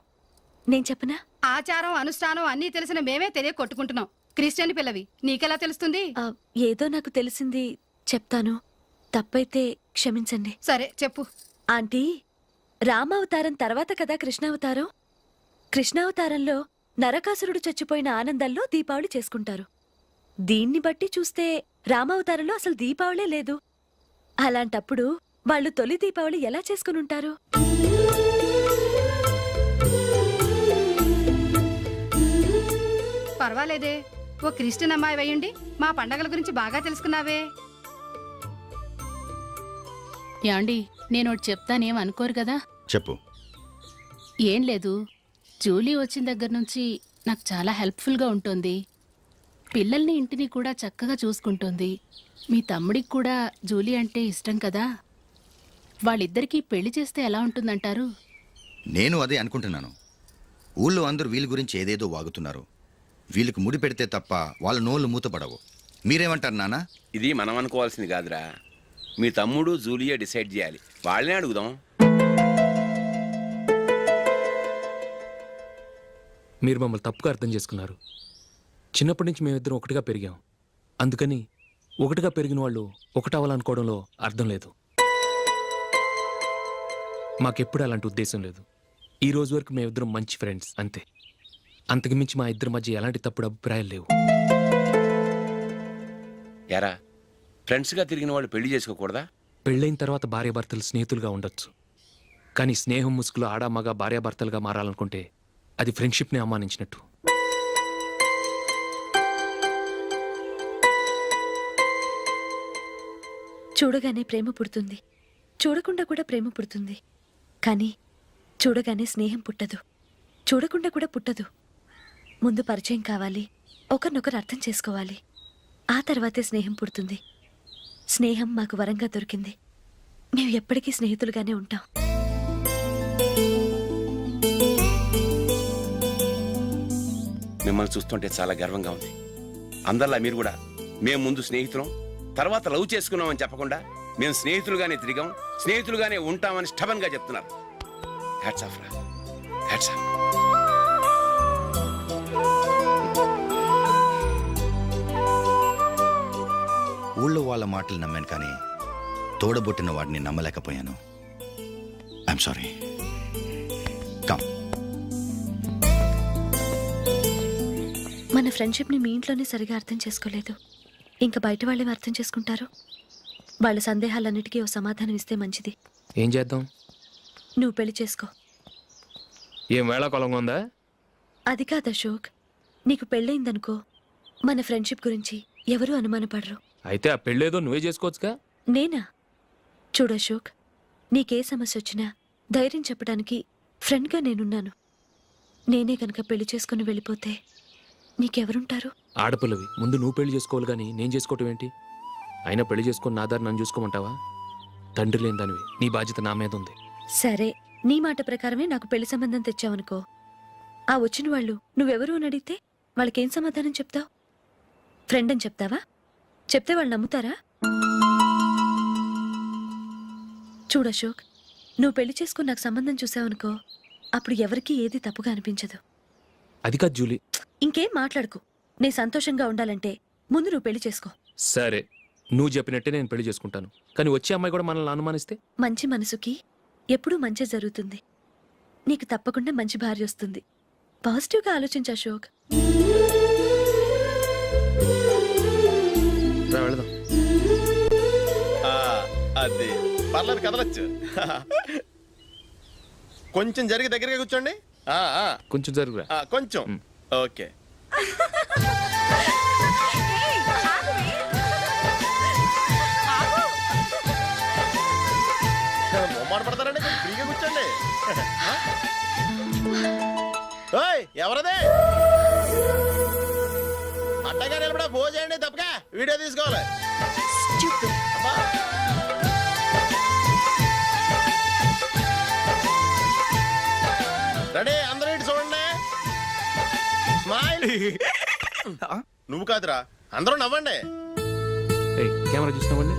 నేను చెప్పనా? ఆచారం అనుష్ఠానం అన్నీ తెలిసిన మేమే తెలియ కొట్టుకుంటున్నాం. క్రిస్టియన్ పిల్లవి, నీకెలా తెలుస్తుంది? ఏదో నాకు తెలిసింది చెప్తాను, తప్పైతే క్షమించండి. సరే చెప్పు. ఆంటీ, రామావతారం తర్వాత కదా కృష్ణావతారం. కృష్ణావతారంలో నరకాసురుడు చచ్చిపోయిన ఆనందంలో దీపావళి చేసుకుంటారు. దీన్ని బట్టి చూస్తే రామావతారంలో అసలు దీపావళే లేదు. అలాంటప్పుడు వాళ్ళు తొలి దీపావళి ఎలా చేసుకుని ఉంటారు? పర్వాలేదే, ఓ క్రిస్టియన్ అమ్మాయి వేయండి, మా పండగల గురించి బాగా తెలుసుకున్నావే. యాండి, నేను ఒకటి చెప్తానేం అనుకోరు కదా? చెప్పు. ఏం లేదు, జూలీ వచ్చిన దగ్గర నుంచి నాకు చాలా హెల్ప్ఫుల్గా ఉంటుంది. పిల్లల్ని ఇంటిని కూడా చక్కగా చూసుకుంటుంది. మీ తమ్ముడికి కూడా జూలీ అంటే ఇష్టం కదా. వాళ్ళిద్దరికీ పెళ్లి చేస్తే ఎలా ఉంటుందంటారు? నేను అదే అనుకుంటున్నాను. ఊళ్ళో అందరూ వీళ్ళ గురించి ఏదేదో వాగుతున్నారు. వీళ్ళకి ముడి పెడితే తప్ప వాళ్ళ నోళ్ళు మూతపడవు. మీరేమంటారు నాన్న? ఇది మనం అనుకోవాల్సింది కాదురా. మీ తమ్ముడు జూలియా డిసైడ్ చేయాలి. వాళ్ళనే అడుగుదాం. మీరు మమ్మల్ని తప్పుగా అర్థం చేసుకున్నారు. చిన్నప్పటి నుంచి మేమిద్దరం ఒకటిగా పెరిగాం. అందుకని ఒకటిగా పెరిగిన వాళ్ళు ఒకటవ్వాలనుకోవడంలో అర్థం లేదు. మాకెప్పుడు అలాంటి ఉద్దేశం లేదు. ఈ రోజు వరకు మేమిద్దరం మంచి ఫ్రెండ్స్ అంతే. అంతకుమించి మా ఇద్దరి మధ్య ఎలాంటి తప్పుడు అభిప్రాయాలు లేవు. యారా, ఫ్రెండ్స్గా తిరిగిన వాళ్ళు పెళ్లి చేసుకోకూడదా? పెళ్ళైన తర్వాత భార్యాభర్తలు స్నేహితులుగా ఉండొచ్చు. కానీ స్నేహం ముసుగులో ఆడా మగ భార్యాభర్తలుగా మారాలనుకుంటే అది ఫ్రెండ్షిప్ని అవమానించినట్టు. చూడగానే ప్రేమ పుడుతుంది, చూడకుండా కూడా ప్రేమ పుడుతుంది. కానీ చూడగానే స్నేహం పుట్టదు, చూడకుండా కూడా పుట్టదు. ముందు పరిచయం కావాలి, ఒకరినొకరు అర్థం చేసుకోవాలి. ఆ తర్వాతే స్నేహం పుడుతుంది. స్నేహం మాకు వరంగా దొరికింది. మేము ఎప్పటికీ స్నేహితులుగానే ఉంటాం. మిమ్మల్ని చూస్తుంటే చాలా గర్వంగా ఉంది. అందరిలా మీరు కూడా మేము ముందు స్నేహితులం, తర్వాత లవ్ చేసుకున్నామని చెప్పకుండా మేము స్నేహితులుగానే తిరిగాం, స్నేహితులుగానే ఉంటామని స్టబన్ గా చెప్తున్నారు. హ్యాట్స్ ఆఫ్ రా, హ్యాట్స్ ఆఫ్. ఊళ్ళో వాళ్ళ మాటలు నమ్మాను, కానీ తోడబుట్టిన వాడిని నమ్మలేకపోయాను. I'm sorry. కమ్. మన ఫ్రెండ్షిప్ని మీ ఇంట్లోనే సరిగా అర్థం చేసుకోలేదు, ఇంకా బయట వాళ్ళేమి అర్థం చేసుకుంటారు? వాళ్ళ సందేహాలన్నిటికీ ఓ సమాధానం ఇస్తే మంచిది. ఏం చేద్దాం? నువ్వు పెళ్లి చేసుకో. ఏం వేళాకొలంగా ఉందా? అది కాదు అశోక్, నీకు పెళ్ళయిందనుకో, మన ఫ్రెండ్షిప్ గురించి ఎవరూ అనుమానపడరు. అయితే ఆ పెళ్ళేదో నువ్వే చేసుకోవచ్చుగా. నేనా? చూడు అశోక్, నీకే సమస్య వచ్చినా ధైర్యం చెప్పడానికి ఫ్రెండ్గా నేనున్నాను. నేనే కనుక పెళ్లి చేసుకుని వెళ్ళిపోతే నీకెవరుంటారు? ఆడపిల్లవి ముందు నువ్వు పెళ్లి చేసుకోవాలి కానీ నేను చేసుకోవటం ఏంటి? అయినా పెళ్లి చేసుకుని నా దారి నన్ను చూసుకోమంటావా? తండ్రి లేని దానివి, నీ బాధ్యత నా మీద ఉంది. సరే, నీ మాట ప్రకారమే నాకు పెళ్లి సంబంధం తెచ్చావనుకో. ఆ వచ్చిన వాళ్ళు నువ్వెవరు అని అడిగితే వాళ్ళకేం సమాధానం చెప్తావు? ఫ్రెండ్ అని చెప్తావా? చెప్తే వాళ్ళు నమ్ముతారా? చూడు అశోక్, నువ్వు పెళ్లి చేసుకుని నాకు సంబంధం చూసావనుకో, అప్పుడు ఎవరికీ ఏది తప్పుగా అనిపించదు. అది కాదు జూలీ. ఇంకేం మాట్లాడుకో. నీ సంతోషంగా ఉండాలంటే ముందు నువ్వు పెళ్లి చేసుకో. సరే, నువ్వు చెప్పినట్టే నేను పెళ్లి చేసుకుంటాను. కానీ వచ్చే అమ్మాయి కూడా మనల్ని అనుమానిస్తే? మంచి మనసుకి ఎప్పుడూ మంచి జరుగుతుంది. నీకు తప్పకుండా మంచి భార్య వస్తుంది. పాజిటివ్గా ఆలోచించు అశోక్. రా, వెళదాం. అది పర్లేదు, కదలొచ్చు. కొంచెం జరిగి దగ్గరగా కూర్చోండి. కొంచెం జరుగురా. కొంచెం. ఓకే. బొమ్మాట పడతారండి, కొంచెం ఫ్రీగా కూర్చోండి. ఓయ్, ఎవరదే? అడ్డగా నిలబడా ఫోన్ చేయండి, తప్పగా వీడియో తీసుకోవాలి. అబ్బా. రెడీ, అందరూ ఇటు చూడండి. స్మైల్. నువ్వు కాదురా, అందరూ నవ్వండి. ఏయ్, కెమెరా చూసినావండి?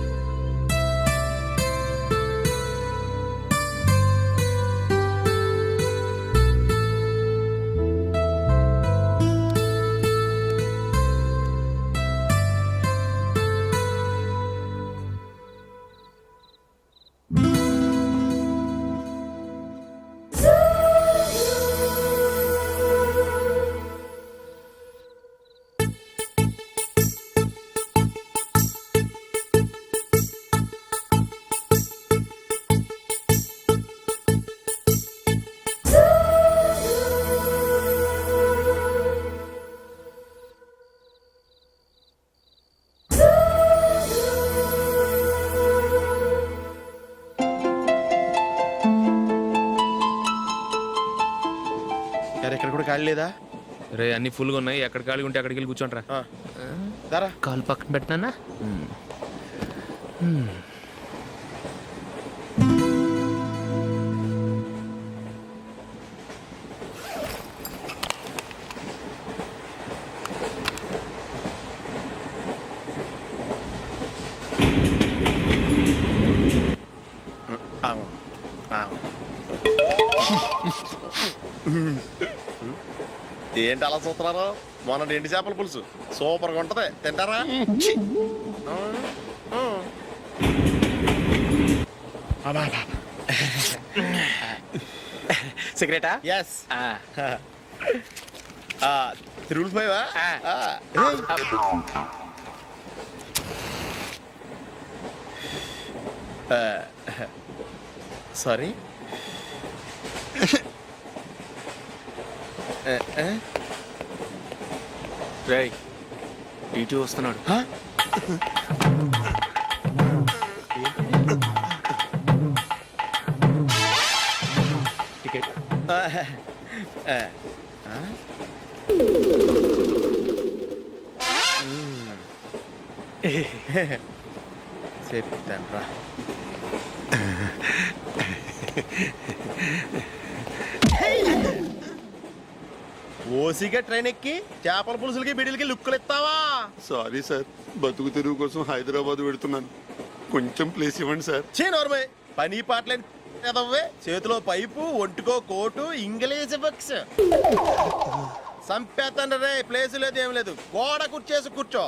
ఇక్కడ కూడా ఖాళీ లేదా? రే, అన్ని ఫుల్గా ఉన్నాయి. ఎక్కడ ఖాళీ ఉంటే అక్కడికి వెళ్ళి కూర్చోండి రా. దారా, కాలు పక్కన పెట్టినా. ఏంటి అలా చూస్తున్నారు? మొన్న ఎండి చేపల పులుసు సూపర్గా ఉంటది, తింటారా? సిగరెటా? ఎస్. తిరుగులు పోయావా? సారీ. రేయ్, టీటీ వస్తున్నాడు. టికెట్. చెప్తాను రా. ఓసిగా ట్రైన్ ఎక్కి చేపల పులుసులకి బిడిలకి లుక్కులు ఇస్తావా? సారీ సార్, బతుకు తెరువు కోసం హైదరాబాద్ పెడుతున్నాను, కొంచెం ప్లేస్ ఇవ్వండి సార్. నోర్మే, పని పాటలేని ఎదవ్వే. చేతిలో పైపు, ఒంటికో కోటు, ఇంగ్లీష్ బుక్స్. సంపేతండ్రి రే, ప్లేస్ లేదు ఏం లేదు, గోడ కుర్చేసి కూర్చో.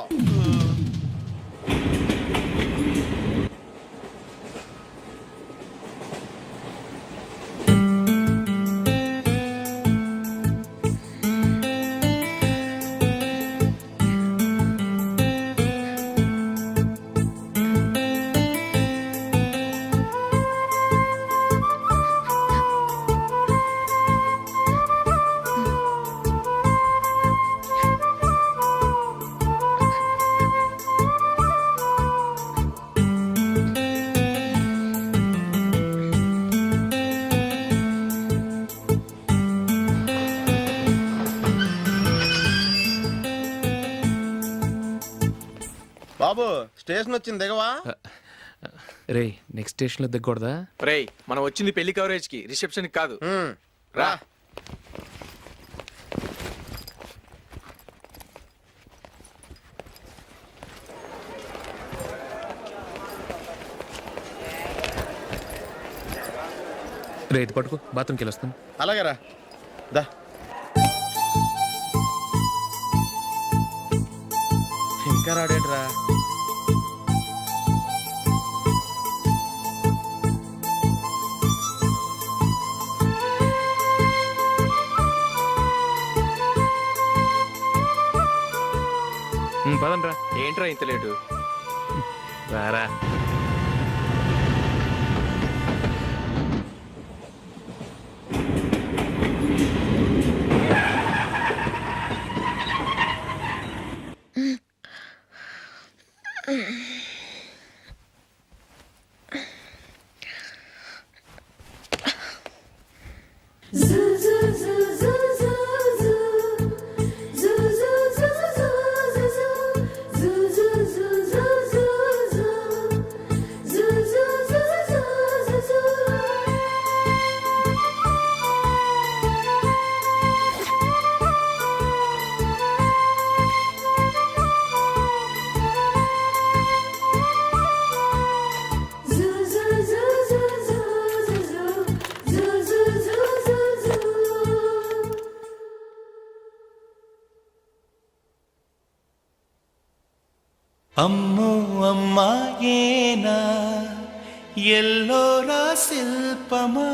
బాబు స్టేషన్ వచ్చింది దిగవా? రే నెక్స్ట్ స్టేషన్ లో దిగకూడదా? రేయ్ మనం వచ్చింది పెళ్లి కవరేజ్ కి, రిసెప్షన్ కి కాదు. రా. రే ఇది పట్టుకో, బాత్రూమ్కి వెళ్ళొస్తాను. అలాగే రా. దా. ఇంకా రాడేంట్రా? పదండ్రా. ఏంట్రా ఇంత లేటు? రారా. అమ్మో అమ్మాయేనా ఎల్లోరా శిల్పమా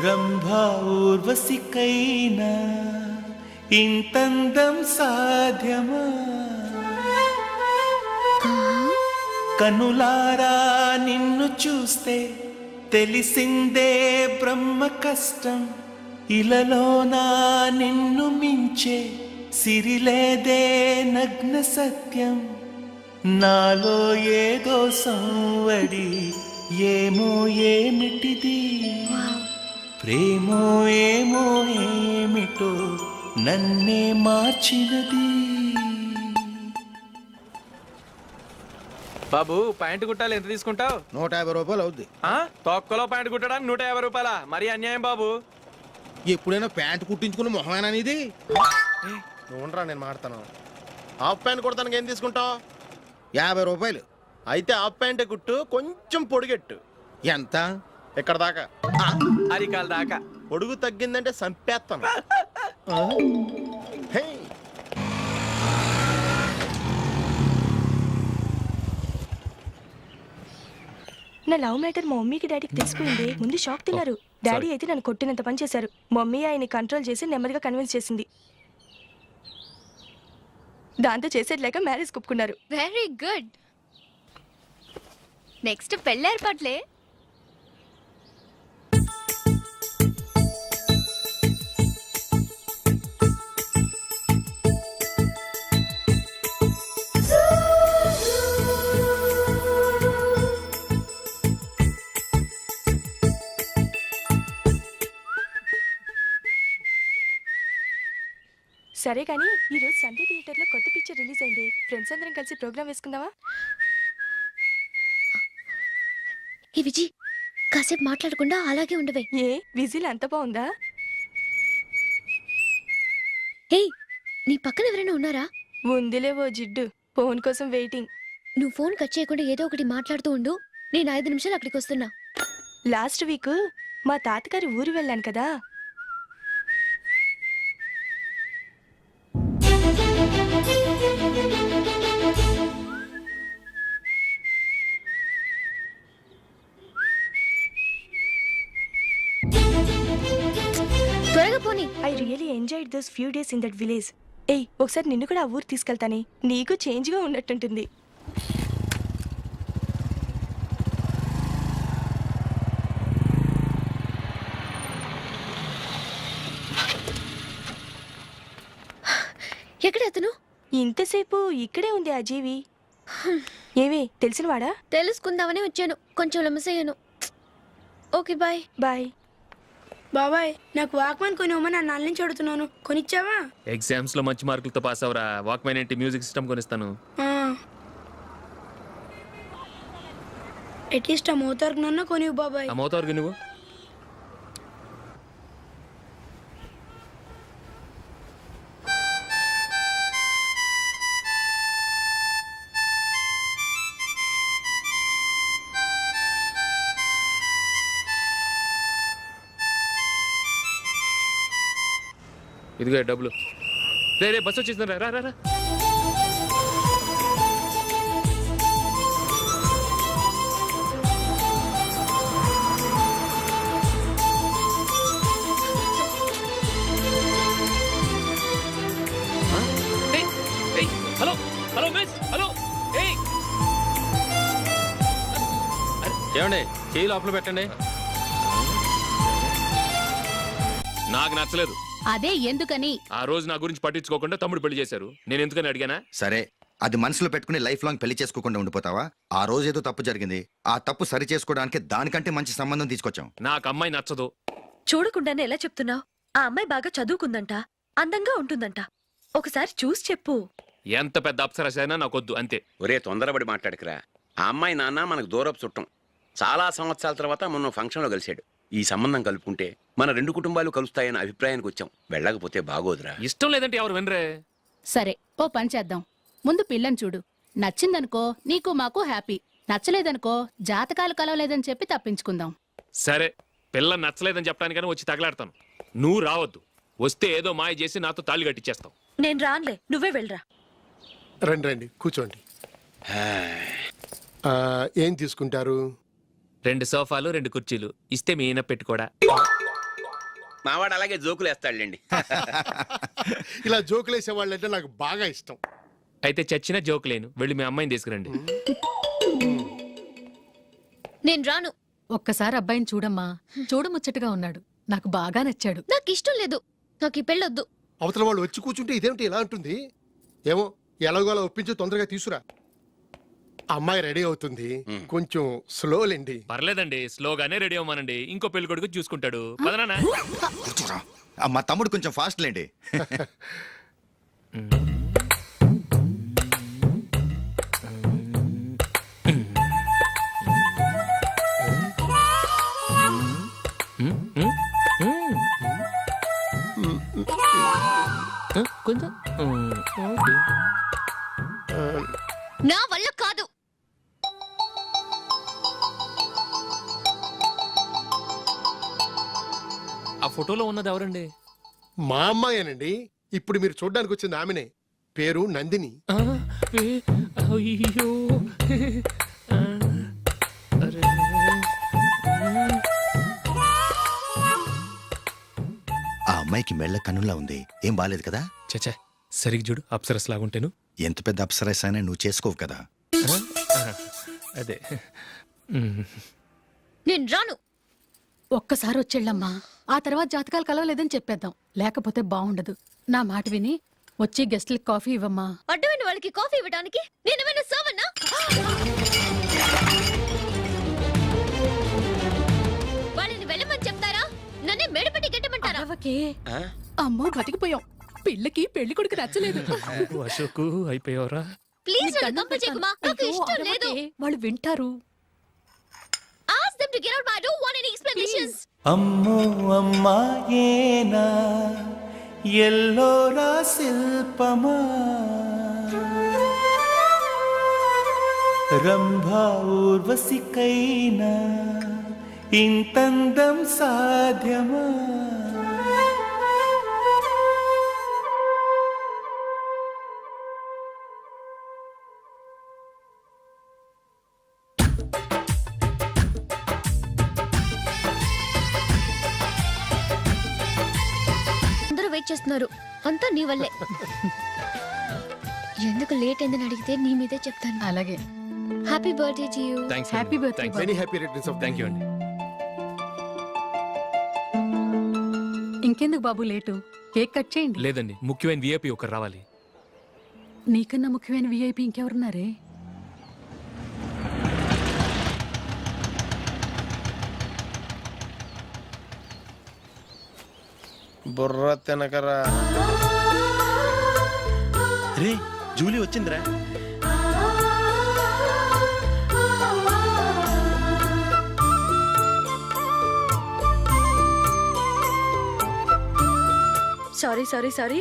రంభా ఊర్వశికైనా ఇంతందం సాధ్యమా కనులారా నిన్ను చూస్తే తెలిసిందే బ్రహ్మ కష్టం ఇలలోనా నిన్ను మించే సిరిలేదే నగ్న సత్యం నాలో ఏదో సంవడి ఏమో ఏమిటిది ప్రేమో ఏమో ఏమిటో నన్నే మార్చినది. బాబు ప్యాంటు కుట్టాలి, ఎంత తీసుకుంటావు? 150 రూపాయలు అవుద్ది. తొక్కలో ప్యాంటు కుట్టడానికి 150 రూపాయల? మరి అన్యాయం బాబు. ఎప్పుడైనా ప్యాంట్ కుట్టించుకున్న మొహమేనా ఇది? నువ్వురా, నేను మాడతాను. హాఫ్ ప్యాంట్ కుడతానికి ఏం తీసుకుంటావు? 50 రూపాయలు. అయితే హాఫ్ ప్యాంటే కుట్టు, కొంచెం పొడిగెట్టు. ఎంత? ఇక్కడ దాకా, అరికాల దాకా. పొడుగు తగ్గిందంటే సంపేస్తాను. హే. నా లవ్ మ్యాటర్ మా మమ్మీకి డాడీకి తెలిసిపోయింది. ముందు షాక్ తిన్నారు. డాడీ అయితే నన్ను కొట్టినంత పని చేశారు. మమ్మీ ఆయన్ని కంట్రోల్ చేసి నెమ్మదిగా కన్విన్స్ చేసింది. దాంతో చేసేది లేక మ్యారేజ్ ఒప్పుకున్నారు. Very good. నెక్స్ట్ పెళ్ళి ఏర్పాట్లే. సరే కానీ ఈరోజు సండే థియేటర్లో కొత్త పిక్చర్ రిలీజ్ అయింది. ఫ్రెండ్స్ అందరం కలిసి ప్రోగ్రామ్ వేసుకుందామా? ఏ విజి, కాసేపు మాట్లాడకుండా అలాగే ఉండవే. ఏ విజిల్ అంత బాగుందా? హే, నీ పక్కన ఎవరైనా ఉన్నారా? ఉందిలేవో జిడ్డు, ఫోన్ కోసం వెయిటింగ్. నువ్వు ఫోన్ కట్ చేయకుండా ఏదో ఒకటి మాట్లాడుతూ ఉండు. నేను 5 నిమిషాలు అక్కడికి వస్తున్నా. లాస్ట్ వీక్ మా తాతగారి ఊరు వెళ్ళాను కదా. త్వరగా పోనీ. I really enjoyed those few days in that village. ఏయ్, ఒకసారి నిన్ను కూడా ఆ ఊరు తీసుకెళ్తానే. నీకు చేంజ్గా ఉన్నట్టుంటుంది. ఎక్కడ అతను? ఇంతసేపు ఇక్కడే ఉంది ఆ జీవి. ఏవి తెలిసినవాడా? తెలుసుకుందామని వచ్చాను. కొంచెం లమసయ్యాను. Okay bye. బాయ్. బాబాయ్ నాకు వాక్మన్ కొనివ్వమని నా నాన్న నుంచి అడుగుతున్నాను, కొనిచ్చావా? ఎగ్జామ్స్ లో మంచి మార్కులతో పాస్ అవరా, వాక్మెన్ ఏంటి మ్యూజిక్ సిస్టమ్ కొనిస్తాను. అట్లీస్ట్ ఆ మోతార్కు నన్న కొనివ్వు బాబాయ్. ఆ మోతారుగా నువ్వు ఇదిగో డబ్బులు. రే రే బస్సు వచ్చేసింది, రా రా రా. Hello hello miss, hello. ఏమండి చేయి లోపల పెట్టండి. నాకు నచ్చలేదు. అదే ఎందుకని? ఆ రోజు నా గురించి పట్టించుకోకుండా తమ్ముడు పెళ్లి చేశారు. నేను ఎందుకని అడిగానా? సరే, అది మనసులో పెట్టుకుని లైఫ్ లాంగ్ పెళ్లి చేసుకోకుండా ఉండిపోతావా? ఆ రోజు ఏదో తప్పు జరిగింది, ఆ తప్పు సరి చేసుకోవడానికి దానికంటే మంచి సంబంధం తీసుకొచ్చాం. నాకు అమ్మాయి నచ్చదు. చూడకుండానే ఎలా చెప్తున్నావు? ఆ అమ్మాయి బాగా చదువుకుందంట, అందంగా ఉంటుందంట. ఒకసారి చూసి చెప్పు. ఎంత పెద్ద అప్సరస అయినా నాకొద్దు, అంతే. ఒరే తొందరపడి మాట్లాడకురా. ఆ అమ్మాయి నాన్న మనకు దూరపు చుట్టం. చాలా సంవత్సరాల తర్వాత మొన్న ఫంక్షన్లో కలిశాడు. ఈ సంబంధం కలుపుకుంటే మన రెండు కుటుంబాలు కలుస్తాయన్న అభిప్రాయానికి వచ్చాం. వెళ్ళకపోతే బాగోదురా. ఇష్టం లేదంటే ఎవరు వినరే. సరే, ఓ పని చేద్దాం. ముందు పిల్లని చూడు. నచ్చిందనుకో నీకు మాకు హ్యాపీ, నచ్చలేదనుకో జాతకాలు కలవలేదని చెప్పి తప్పించుకుందాం. సరే, పిల్ల నచ్చలేదని చెప్పడానికని వచ్చి తగలాడతాను. నువ్వు రావద్దు. వస్తే ఏదో మాయ చేసి నాతో తాళి కట్టించేస్తావు. నేను రానులే, నువ్వే వెళ్ళరా. రండి రండి కూర్చోండి. ఏం తీసుకుంటారు? 2 సోఫాలు 2 కుర్చీలు ఇస్తే మీ ఈయన పెట్టుకోడా. మావాడు అలాగే జోకులు వేస్తాడులేండి. ఇలా జోకులేసే వాళ్ళంటే నాకు బాగా ఇష్టం. అయితే చచ్చిన జోక్ లేను. వెళ్ళి మీ అమ్మాయిని తీసుకురండి. నేను రాను. ఒక్కసారి అబ్బాయిని చూడమ్మా, చూడముచ్చటగా ఉన్నాడు, నాకు బాగా నచ్చాడు. నాకు ఇష్టం లేదు, నాకు ఈ పెళ్ళొద్దు. అవతల వాళ్ళు వచ్చి కూర్చుంటే ఇదేమిటి ఇలా ఉంటుంది? ఏమో ఎలాగోలా ఒప్పించి తొందరగా తీసురా. అమ్మాయి రెడీ అవుతుంది, కొంచెం స్లో లేండి. పర్లేదండి, స్లోగానే రెడీ అవ్వమానండి. ఇంకో పెళ్లి కొడుకు చూసుకుంటాడు. పదనా. కూర్చోరా. మా తమ్ముడు కొంచెం ఫాస్ట్ లేండి. కొంచెం నా వల్ల కాదు. ఆ ఫోటోలో ఉన్నది ఎవరండి? మా అమ్మాయేనండి. ఇప్పుడు మీరు చూడడానికి వచ్చింది ఆమెనే. పేరు నందిని. అయ్యో, ఆ అమ్మాయికి మెళ్ళ కన్నులా ఉంది, ఏం బాలేదు కదా? చచ్చా, సరిగ్గా చూడు, అప్సరస్ లాగుంటేను. ఎంత పెద్ద అప్సరస్ అయినా నువ్వు చేసుకోవు కదా. అదే. నేను రాను. ఒక్కసారి వచ్చేళ్ళమ్మా, ఆ తర్వాత జాతకాలు కలవలేదని చెప్పేద్దాం, లేకపోతే బాగుండదు. నా మాట విని వచ్చి గెస్ట్లకి కాఫీ ఇవ్వమ్మా. అడ్డమైన వాళ్ళకి కాఫీ ఇవ్వడానికి నేనేమైనా సోమన్నా? వాళ్ళని వెళ్ళమని చెప్తారా? నన్నే మేడపట్టి గెట్టమంటారా? అమ్మో బతికిపోయాం. పిల్లకి పెళ్లి కొడుకు నచ్చలేదు. అశోకు అయిపోయావరా. ప్లీజ్ నన్ను కంపచేయకుమా, నాకు ఇష్టం లేదు. వాళ్ళు వింటారు. Ask them to get out. I don't want any explanations. అమ్మో అమ్మాయేనా ఎల్లోరా శిల్పమా రంభా ఊర్వశికైనా ఇంతందం సాధ్యమా? వెయిట్ చేస్తున్నారు, అంతా నీ వల్లే. ఎందుకు లేట్ అయిందని అడిగితే నీ మీదే చెప్తాను. అలాగే. Happy birthday to you. Happy birthday. Very happy returns of thank you అండి. ఇంకెందుకు బాబు లేటు, కేక్ కట్ చేయండి. లేదండి, ముఖ్యమైన విఐపి ఒకరు రావాలి. నీకన్నా ముఖ్యమైన విఐపి ఇంకెవరున్నారే? బుర్ర తినకరా. రే జూలీ వచ్చిందిరా. Sorry sorry sorry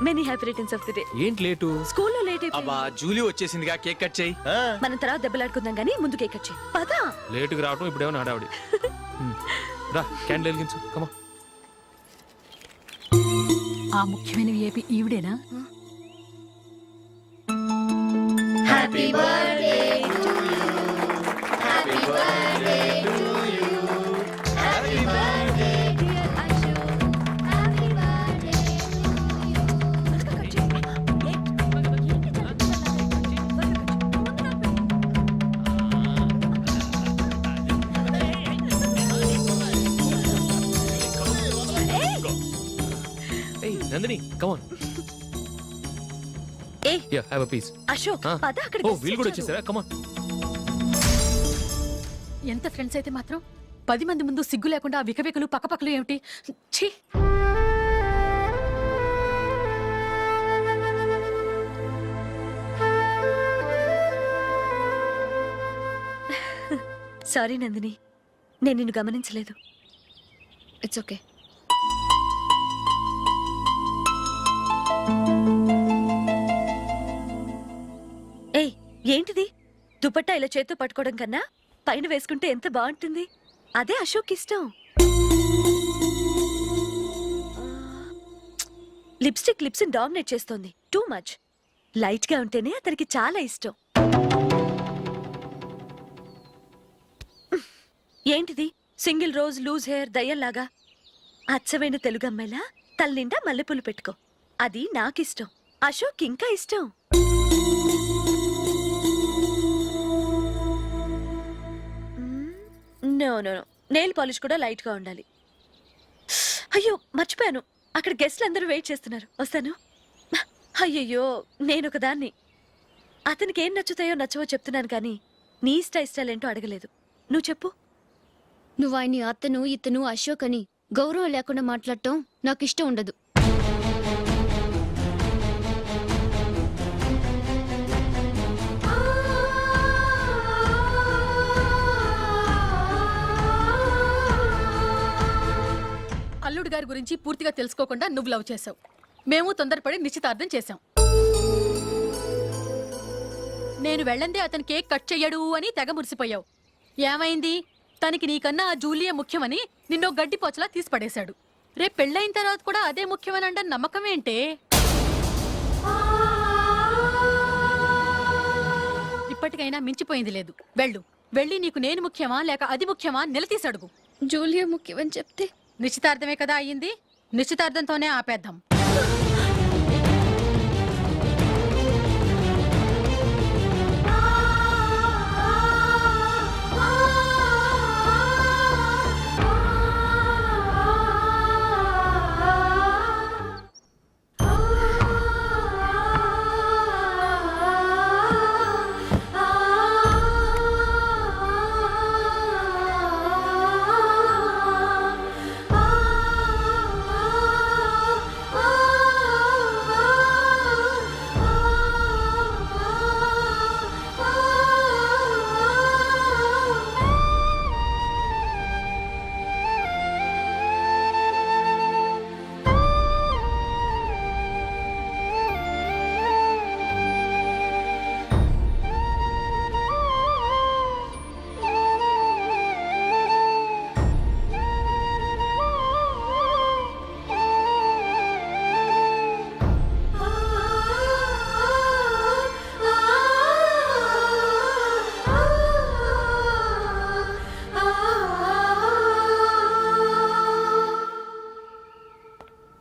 many happy returns of the day. ఏంటి లేటు? స్కూల్లో లేట్ అబ్బా జూలీ వచ్చేసిందిగా, కేక్ కట్ చేయి. మనం తర్వాత దెబ్బలాడుకుందాం గానీ ముందు కేక్ కట్ చేయి. పదా లేటుగా రావటం ఇప్పుడేమో నాడావిడి. రా క్యాండిల్ వెలిగించు, కమా. ఆ ముఖ్యమైన విఐపి ఈవిడేనా? Happy birthday to you happy birthday to you happy birthday dear Ashu happy birthday ఏయ్ నందిని, కమాన్. ఏ yeah have a piece. Ashok పద అక్కడ. ఓ వీళ్ళు కూడా వచ్చేసారా? కమాన్. ఎంత ఫ్రెండ్స్ అయితే మాత్రం 10 మంది ముందు సిగ్గు లేకుండా వికవికలు పక్కపక్కలు ఏమిటి? ఛీ! సారీ నందిని, నేను నిన్ను గమనించలేదు. It's okay. ఏయ్ ఏంటిది? దుపట్టా ఇలా చేత్తో పట్టుకోవడం కన్నా పైన వేసుకుంటే ఎంత బాగుంటుంది. అదే అశోక్ ఇష్టం. లిప్స్టిక్ లిప్స్ డామినేట్ చేస్తోంది. Too much. లైట్ గా ఉంటేనే అతనికి చాలా ఇష్టం. ఏంటిది? సింగిల్ రోజ్ లూజ్ హెయిర్ దయ్యంలాగా. అచ్చమైన తెలుగు అమ్మాయిలా తల్లిండా మల్లెపూలు పెట్టుకో. అది నాకిష్టం. అశోక్ ఇంకా ఇష్టం. No no no, nail polish కూడా లైట్ గా ఉండాలి. అయ్యో మర్చిపోయాను, అక్కడ గెస్ట్లు అందరూ వెయిట్ చేస్తున్నారు. వస్తాను. అయ్యయ్యో నేను ఒకదాన్ని. అతనికి ఏం నచ్చుతాయో నచ్చవో చెప్తున్నాను కానీ నీ ఇష్టాలేంటో అడగలేదు. నువ్వు చెప్పు. నువ్వు ఆయన్ని అతను ఇతను అశోక్ అని గౌరవం లేకుండా మాట్లాడటం నాకు ఇష్టం ఉండదు. అల్లుడు గారి గురించి పూర్తిగా తెలుసుకోకుండా నువ్వు లవ్ చేసావు. మేము తొందరపడి నిశ్చితార్థం చేశాం. నేను వెళ్ళందే అతను కేక్ కట్ చెయ్యడు అని తెగ మురిసిపోయావు. ఏమైంది? తనకి నీకన్నా ఆ జూలియే ముఖ్యమని నిన్నో గడ్డి పోచలా తీసి పడేశాడు. రేపు పెళ్ళైన తర్వాత కూడా అదే ముఖ్యమని అంటే నమ్మకం ఏంటే? ఇప్పటికైనా మించిపోయింది లేదు. వెళ్ళి నీకు నేను ముఖ్యమా లేక అది ముఖ్యమా నిలదీసి అడుగు. జూలియా ముఖ్యమని చెప్తే నిశ్చితార్థమే కదా అయ్యింది. నిశ్చితార్థంతోనే ఆపేద్దాం.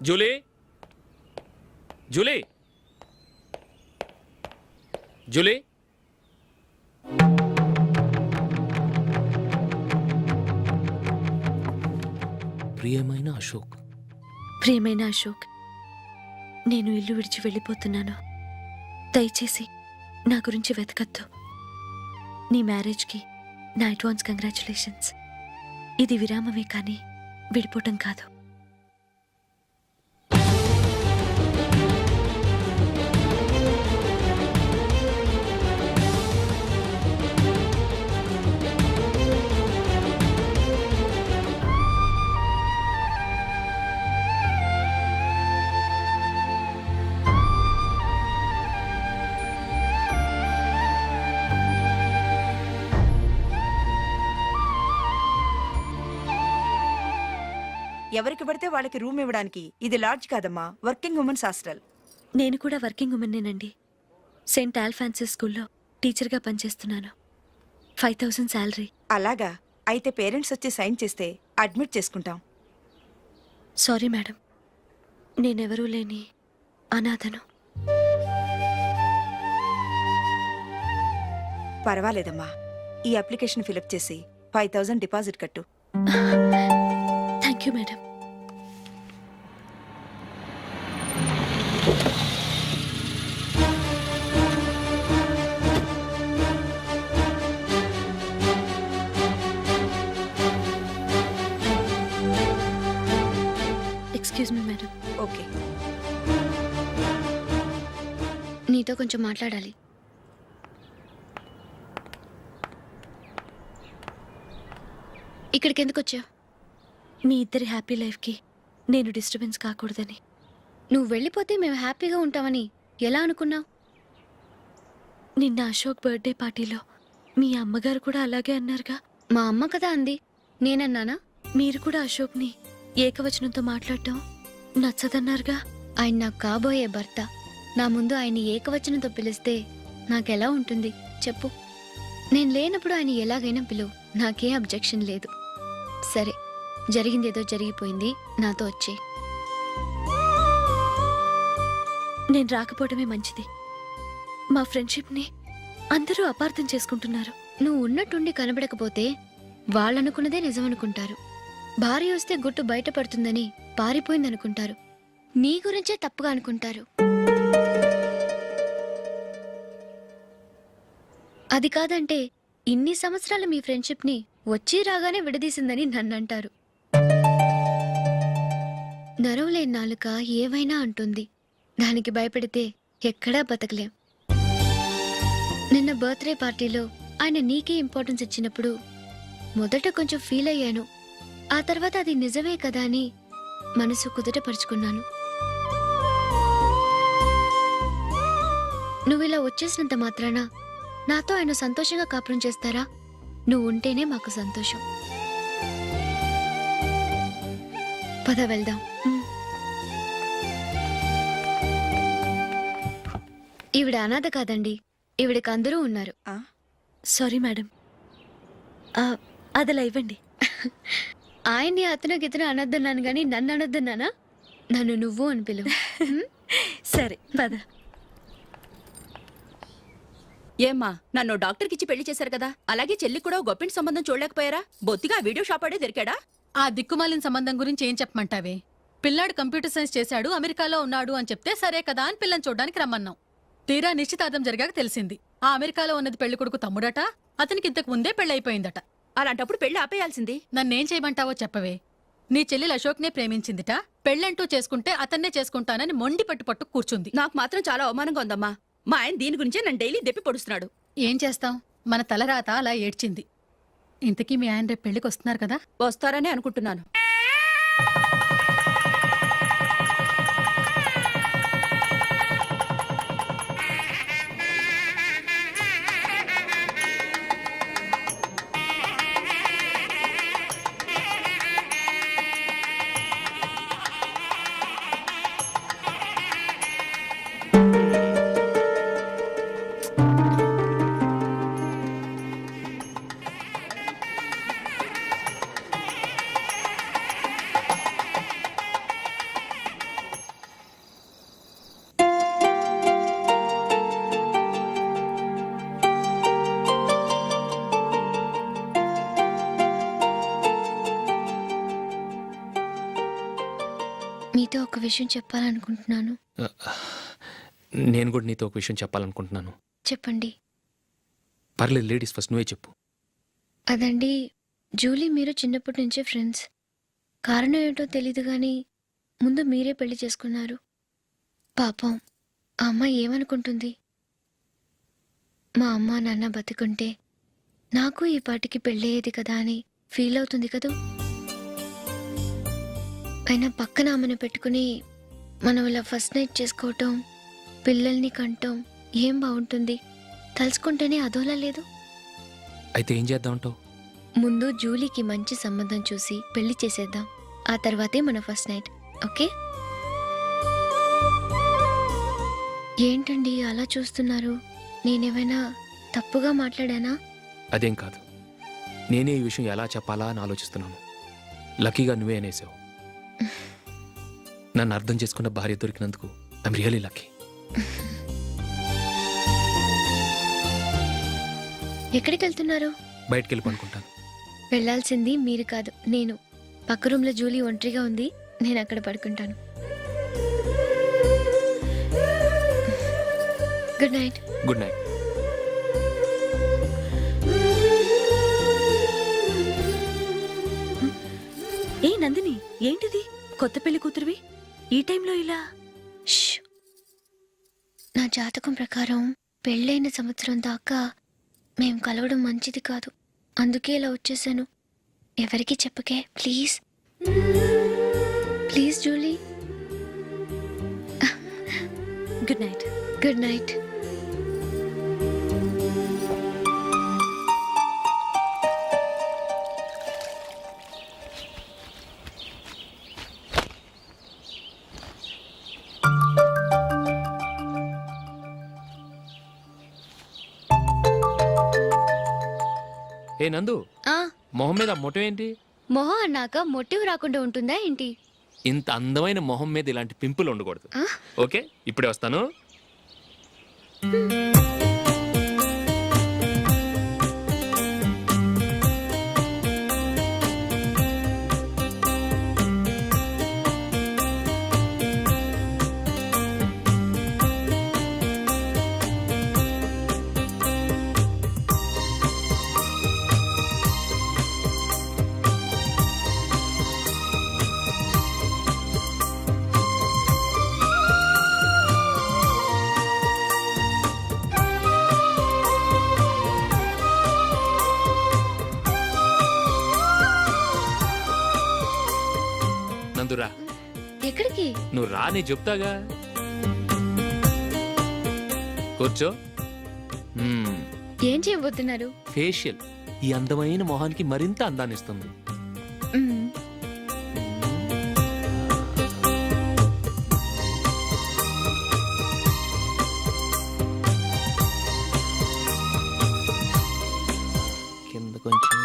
Julie, Julie, Julie. ప్రియమైన అశోక్. ప్రియమైన అశోక్, నేను ఇల్లు విడిచి వెళ్ళిపోతున్నాను. దయచేసి నా గురించి వెతకద్దు. నీ మ్యారేజ్కి నా అడ్వాన్స్ కంగ్రాచులేషన్స్. ఇది విరామమే కానీ విడిపోవటం కాదు. ఎవరికి పడితే వాళ్ళకి రూమ్ ఇవ్వడానికి ఇది లాడ్జ్ కాదమ్మా, వర్కింగ్ ఉమెన్స్ హాస్టల్. నేను కూడా వర్కింగ్ ఉమెన్నేనండి. సెయింట్ ఆల్ఫాన్సిస్ స్కూల్లో టీచర్గా పనిచేస్తున్నాను. 5000 శాలరీ. అలాగా, అయితే పేరెంట్స్ వచ్చి సైన్ చేస్తే అడ్మిట్ చేసుకుంటాం. సారీ మేడం, నేనెవరూ లేని అనాథను. పర్వాలేదమ్మా, ఈ అప్లికేషన్ ఫిలప్ చేసి 5000 డిపాజిట్ కట్టు. Thank you madam. Excuse me madam. Okay. నీతో కొంచెం మాట్లాడాలి. ఇక్కడికి ఎందుకు వచ్చావు? మీ ఇద్దరి హ్యాపీ లైఫ్కి నేను డిస్టర్బెన్స్ కాకూడదని. నువ్వు వెళ్ళిపోతే మేము హ్యాపీగా ఉంటామని ఎలా అనుకున్నావు? నిన్న అశోక్ బర్త్డే పార్టీలో మీ అమ్మగారు కూడా అలాగే అన్నారుగా. మా అమ్మ కదా అంది, నేనన్నానా? మీరు కూడా అశోక్ని ఏకవచనంతో మాట్లాడటం నచ్చదన్నారుగా. ఆయన నాకు కాబోయే భర్త. నా ముందు ఆయన్ని ఏకవచనంతో పిలిస్తే నాకెలా ఉంటుంది చెప్పు? నేను లేనప్పుడు ఆయన ఎలాగైనా పిలువు, నాకేం అబ్జెక్షన్ లేదు. సరే, జరిగిందేదో జరిగిపోయింది, నాతో వచ్చే. నేను రాకపోవడమే మంచిది. మా ఫ్రెండ్షిప్ని అందరూ అపార్థం చేసుకుంటున్నారు. నువ్వు ఉన్నట్టుండి కనబడకపోతే వాళ్ళనుకున్నదే నిజమనుకుంటారు. భార్య వస్తే గుట్టు బయటపడుతుందని పారిపోయిందనుకుంటారు. నీ గురించే తప్పుగా అనుకుంటారు. అది కాదంటే ఇన్ని సంవత్సరాలు మీ ఫ్రెండ్షిప్ని వచ్చి రాగానే విడదీసిందని నన్నంటారు. నరవలేని నాలుక ఏవైనా అంటుంది. దానికి భయపడితే ఎక్కడా బతకలేం. నిన్న బర్త్డే పార్టీలో ఆయన నీకే ఇంపార్టెన్స్ ఇచ్చినప్పుడు మొదట కొంచెం ఫీల్ అయ్యాను. ఆ తర్వాత అది నిజమే కదా అని మనసు కుదుటపరుచుకున్నాను. నువ్వు ఇలా వచ్చేసినంత మాత్రాన నాతో ఆయన సంతోషంగా కాపురం చేస్తారా? నువ్వు ఉంటేనే మాకు సంతోషం. పద వెళ్దాం. ఈవిడ అనాథ కాదండి, ఈవిడకి అందరూ ఉన్నారు. సారీ మేడం, అదలా ఇవ్వండి. ఆయన్ని అతను గితను అనొద్దన్నాను గాని నన్ను అనొద్దన్నానా? నన్ను నువ్వు అని పిలువు. సరే పద. ఏమ్మా, నన్ను డాక్టర్కి ఇచ్చి పెళ్లి చేశారు కదా, అలాగే చెల్లి కూడా గొప్పింటి సంబంధం చూడలేకపోయారా? బొత్తిగా వీడియో షాప్ ఆడే దొరికాడా? ఆ దిక్కుమాలిన సంబంధం గురించి ఏం చెప్పమంటావే? పిల్లాడు కంప్యూటర్ సైన్స్ చేశాడు, అమెరికాలో ఉన్నాడు అని చెప్తే సరే కదా అని పిల్లని చూడడానికి రమ్మన్నాం. తీరా నిశ్చితార్థం జరిగాక తెలిసింది ఆ అమెరికాలో ఉన్నది పెళ్లి కొడుకు తమ్ముడట, అతనికి ఇంతకు ముందే పెళ్ళైపోయిందట. అలాంటప్పుడు పెళ్లి ఆపేయాల్సింది. నన్నేం చేయమంటావో చెప్పవే. నీ చెల్లెలు అశోక్నే ప్రేమించిందిట, పెళ్ళంటూ చేసుకుంటే అతన్నే చేసుకుంటానని మొండి పట్టు కూర్చుంది. నాకు మాత్రం చాలా అవమానంగా ఉందమ్మా. మా ఆయన దీని గురించే నన్ను డైలీ దెప్పి పొడుస్తున్నాడు. ఏం చేస్తాం, మన తలరాత అలా ఏడ్చింది. ఇంతకీ మీ ఆయన రేపు పెళ్లికి వస్తున్నారు కదా? వస్తారని అనుకుంటున్నాను. మీతో ఒక విషయం చెప్పాలనుకుంటున్నాను. నేను కూడా నీతో ఒక విషయం చెప్పాలనుకుంటున్నాను. చెప్పండి. పర్లేదు, లేడీస్ ఫస్ట్, నువ్వే చెప్పు. అదండి, జూలీ మీరు చిన్నప్పటి నుంచే ఫ్రెండ్స్. కారణం ఏంటో తెలీదు కానీ ముందు మీరే పెళ్లి చేసుకున్నారు. పాపం ఆ అమ్మాయి ఏమనుకుంటుంది? మా అమ్మ నాన్న బతికుంటే నాకు ఈ పాటికి పెళ్ళయ్యేది కదా అని ఫీల్ అవుతుంది కదూ. అయినా పక్కన ఆమెను పెట్టుకుని మనం ఇలా ఫస్ట్ నైట్ చేసుకోవటం, పిల్లల్ని కంటం ఏం బాగుంటుంది? తలుచుకుంటేనే అదోలా లేదు. అయితే ఏం చేద్దామంటావు? ముందు జూలీకి మంచి సంబంధం చూసి పెళ్లి చేసేద్దాం. ఆ తర్వాతే మన ఫస్ట్ నైట్. ఓకే? ఏంటండి అలా చూస్తున్నారు? నేనేమైనా తప్పుగా మాట్లాడానా? అదేం కాదు, నేనే ఈ విషయం ఎలా చెప్పాలా అని ఆలోచిస్తున్నాను. లక్కీగా నువ్వే అనేసావు. నన్ను అర్థం చేసుకున్న భార్య దొరికినందుకు ఐఎమ్ రియలీ లక్కీ. ఎక్కడికి వెళ్తున్నారు? బయటికి వెళ్ళి పనుకుంటాను. వెళ్ళాల్సింది మీరు కాదు, నేను. పక్క రూమ్లో జూలీ ఒంటరిగా ఉంది, నేను అక్కడ పడుకుంటాను. Good night. Good night. ఏ నందిని, ఏంటిది? కొత్త పెళ్లి కూతురువి ఈ టైంలో ఇలా? ష్! నా జాతకం ప్రకారం పెళ్ళైన సంవత్సరం దాకా మేం కలవడం మంచిది కాదు. అందుకే ఇలా వచ్చేసాను. ఎవరికి చెప్పకే please. Please Julie. Good night. Good night. ఏ నందు, మొహం మీద మొటం ఏంటి? మొహం అన్నాక మొటివ్ రాకుండా ఉంటుందా ఏంటి? ఇంత అందమైన మొహం మీద ఇలాంటి పింపుల్ ఉండకూడదు. ఓకే, ఇప్పుడే వస్తాను. నందురా, ఎక్కడికి? నువ్వు రా, నేను చెప్తాగా. కూర్చో. ఏం చేయబోతున్నారు? ఫేషియల్ ఈ అందమైన మొహానికి మరింత అందాన్ని ఇస్తుంది. మ్మ్. కింద కొంచెం,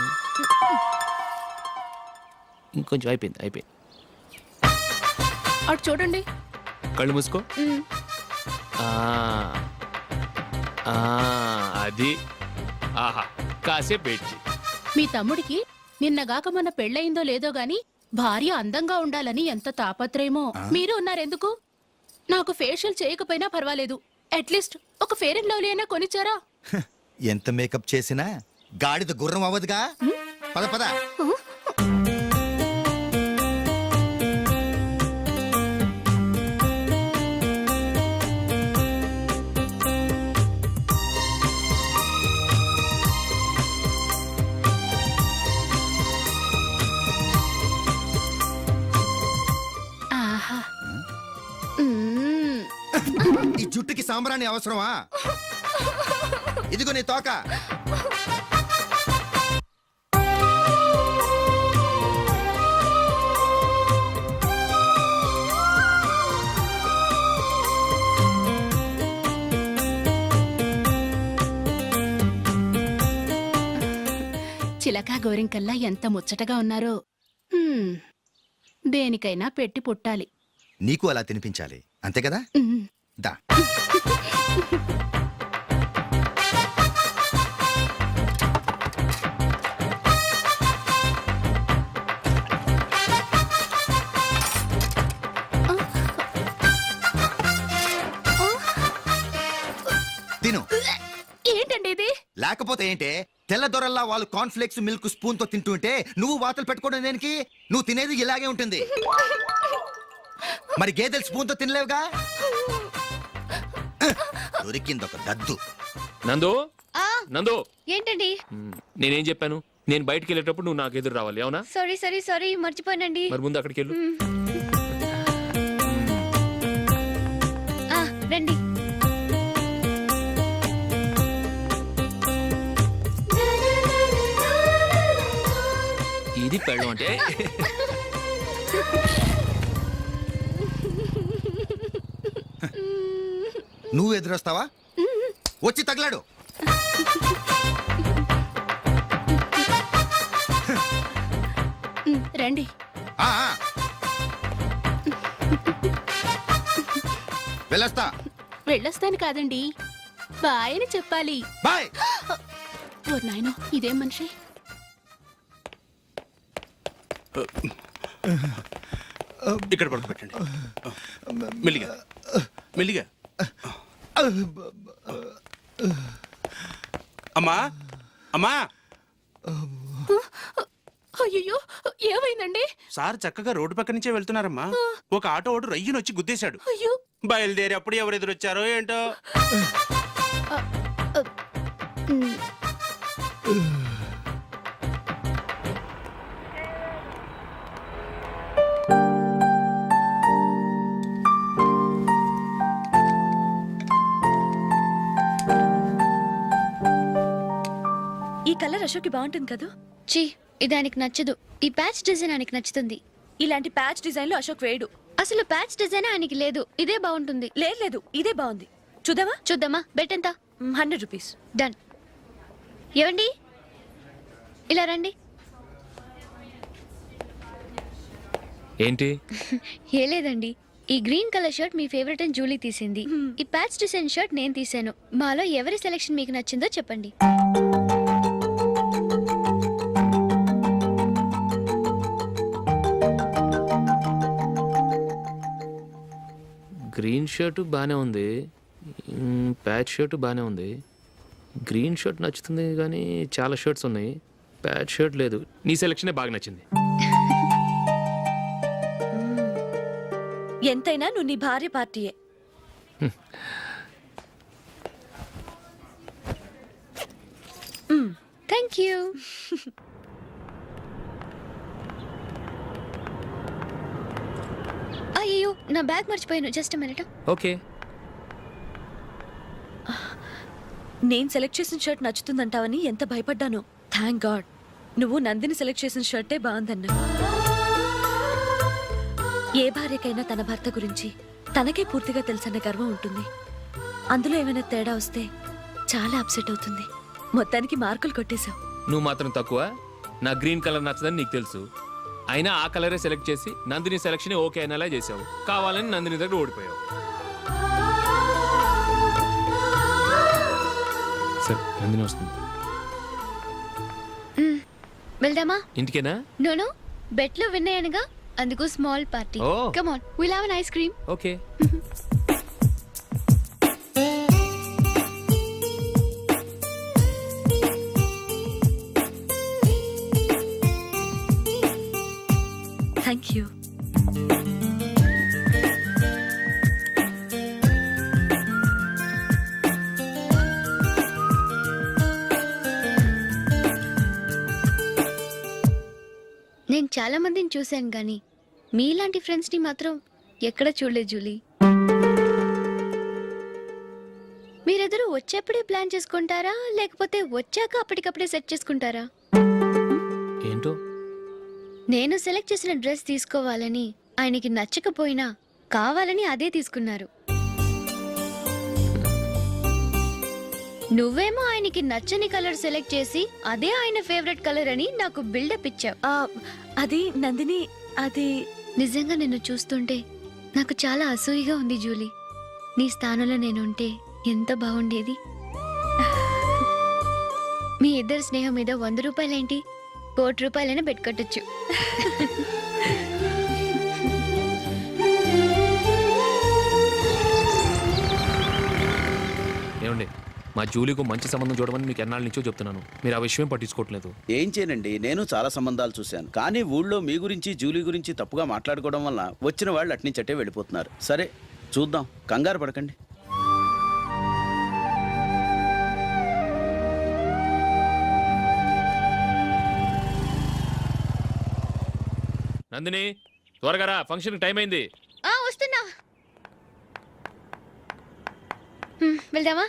ఇంకొంచెం. అయిపోయింది. అటు చూడండి. కళ్ళు మూసుకో. మ్మ్. ఆ, ఆ, అది. ఆహా, కాసేపు వెయిట్ చెయ్. మీ తమ్ముడికి నిన్నగాక మన పెళ్ళయిందో లేదో గాని భార్య అందంగా ఉండాలని ఎంత తాపత్రయమో. మీరు ఉన్నారెందుకు? నాకు ఫేషియల్ చేయకపోయినా పర్వాలేదు, అట్లీస్ట్ ఒక ఫేర్ అండ్ లవ్లీ అయినా కొనిచ్చారా? ఎంత మేకప్ చేసినా గాడిద గుర్రం అవ్వదుగా. పద పద. ఆహా. ఈ జుట్టుకి సాంబ్రాణి అవసరమా? ఇదిగో నీ తోక. చిలకా గోరింకల్లా ఎంత ముచ్చటగా ఉన్నారో. దేనికైనా పెట్టి పుట్టాలి. నీకు అలా తినిపించాలి, అంతే కదా? దా. తిను. ఏంటండి ఇది? లేకపోతే ఏంటే, తెల్ల దొరల్లా వాళ్ళు కార్న్ఫ్లేక్స్ మిల్క్ స్పూన్ తో తింటుంటే నువ్వు వాతలు పెట్టుకోవడం దేనికి? నువ్వు తినేది ఇలాగే ఉంటుంది. మరి గేదెలు స్పూన్ తో తినలేవుగా. దొరికిందొక దద్దు. నందు, నందు, ఏంటండి? నేనేం చెప్పాను? నేను బయటికి వెళ్ళేటప్పుడు నువ్వు నాకు ఎదురు రావాలి, అవునా? సారీ మర్చిపోయానండి. మరి ముందు అక్కడికి వెళ్ళు. రండి. ఇది పెళ్ళం అంటే. నువ్వు ఎదురొస్తావా? వచ్చి తగలాడు. రండి. ఆ, ఆ. వెళ్ళొస్తా. వెళ్ళొస్తాను కాదండి, బాయ్ అని చెప్పాలి. బాయ్. ఓ నాయనో, ఇదేం మనిషి? ఇక్కడ పడుకోబెట్టండి. మెల్లిగా మెల్లిగా. అమ్మా అమ్మా, అయ్యో, ఏమైందండి? సార్ చక్కగా రోడ్డు పక్క నుంచే వెళ్తున్నారమ్మా. ఒక ఆటో ఓడు రయ్యను వచ్చి గుద్దేశాడు. అయ్యో. బయలుదేరి అప్పుడు ఎవరు ఎదురొచ్చారో ఏంటో. ఈ కలర్ అశోక్కి బాగుంటుంది కదా? చీ, ఇది ఆయనకి నచ్చదు. ఈ ప్యాచ్ డిజైన్ ఆయనకి నచ్చుతుంది. ఇలాంటి ప్యాచ్ డిజైన్లు అశోక్ వేయడు. అసలు ప్యాచ్ డిజైన్ ఆయనకి లేదు. ఇదే బాగుంటుంది. లేదు, ఇదే బాగుంది. చూద్దామా? చూద్దామా. బెట్ ఎంత? 100 రూపీస్. డన్. ఏవండి, ఇలా రండి. ఏంటి? ఏ లేదండి, ఈ గ్రీన్ కలర్ షర్ట్ మీ ఫేవరెట్ అని జూలీ తీసింది. ఈ ప్యాచ్ డిజైన్ షర్ట్ నేను తీసాను. మాలో ఎవరి సెలెక్షన్ మీకు నచ్చిందో చెప్పండి. గ్రీన్ షర్ట్ బాగానే ఉంది, ప్యాచ్ షర్ట్ బాగానే ఉంది. గ్రీన్ షర్ట్ నచ్చుతుంది కానీ చాలా షర్ట్స్ ఉన్నాయి, ప్యాచ్ షర్ట్ లేదు. నీ సెలెక్షనే బాగా నచ్చింది. ఎంతైనా నువ్వు నీ భార్య పార్టీయే. Thank you. అయ్యో, నా బ్యాగ్ మర్చిపోయాను. Just minute. ఓకే. నేను సెలెక్ట్ చేసిన షర్ట్ నచ్చుతుందంటావని ఎంత భయపడ్డాను. థ్యాంక్ గాడ్ నువ్వు నందిని సెలెక్ట్ చేసిన షర్టే బాగుందన్నా. ఏ భార్యకైనా తన భర్త గురించి తనకే పూర్తిగా తెలుసన్న గర్వం ఉంటుంది. అందులో ఏమైనా తేడా వస్తే చాలా అప్సెట్ అవుతుంది. మొత్తానికి మార్కులు కొట్టేశావు. నువ్వు మాత్రం తక్కువ. నా గ్రీన్ కలర్ నచ్చదని నీకు తెలుసు, అయినా ఆ కలరే సెలెక్ట్ చేసి నందిని సెలెక్షన్ ఓకే అనేలా చేసావు. కావాలని నందిని దగ్గర ఓడిపోయావు. సరే, నందిని వస్తుంది. వెళ్దామా? ఇంటికేనా? నో, బెట్లు విన్నాయనగా, అందుకు small party. Oh. Come on, will have an ice cream. Okay. Thank you. నేను చాలా మందిని చూశాను కానీ మీలాంటి ఫ్రెండ్స్ని మాత్రం ఎక్కడ చూడలేదు జూలీ. మీరెదరూ వచ్చేప్పుడే ప్లాన్ చేసుకుంటారా, లేకపోతే వచ్చాక అప్పటికప్పుడే సెట్ చేసుకుంటారా? ఏంటో, నేను సెలెక్ట్ చేసిన డ్రెస్ తీసుకోవాలని ఆయనకి నచ్చకపోయినా కావాలని అదే తీసుకున్నారు. నువ్వేమో ఆయనకి నచ్చని కలర్ సెలెక్ట్ చేసి అదే ఆయన ఫేవరెట్ కలర్ అని నాకు బిల్డప్ ఇచ్చావు. అది నందిని, అది నిజంగా నిన్ను చూస్తుంటే నాకు చాలా అసూయగా ఉంది జూలీ. నీ స్థానంలో నేనుంటే ఎంత బాగుండేది. మీ ఇద్దరు స్నేహం మీద 100 రూపాయలేంటి, 1 కోటి రూపాయలైనా పెట్టుకట్టచ్చు. ఏమండి, మా జూలీకు మంచి సంబంధం చూడమని మీకు ఎన్నాళ్ళ నుంచో చెప్తున్నాను, మీరు ఆ విషయం పట్టించుకోవట్లేదు. ఏం చేయనండి, నేను చాలా సంబంధాలు చూశాను, కానీ ఊళ్ళో మీ గురించి జూలీ గురించి తప్పుగా మాట్లాడుకోవడం వల్ల వచ్చిన వాళ్ళు అట్నుంచట్టే వెళ్ళిపోతున్నారు. సరే చూద్దాం, కంగారు పడకండి. నందిని, త్వరగా రా, ఫంక్షన్ టైం అయింది. వస్తున్నా. వెళ్దామా?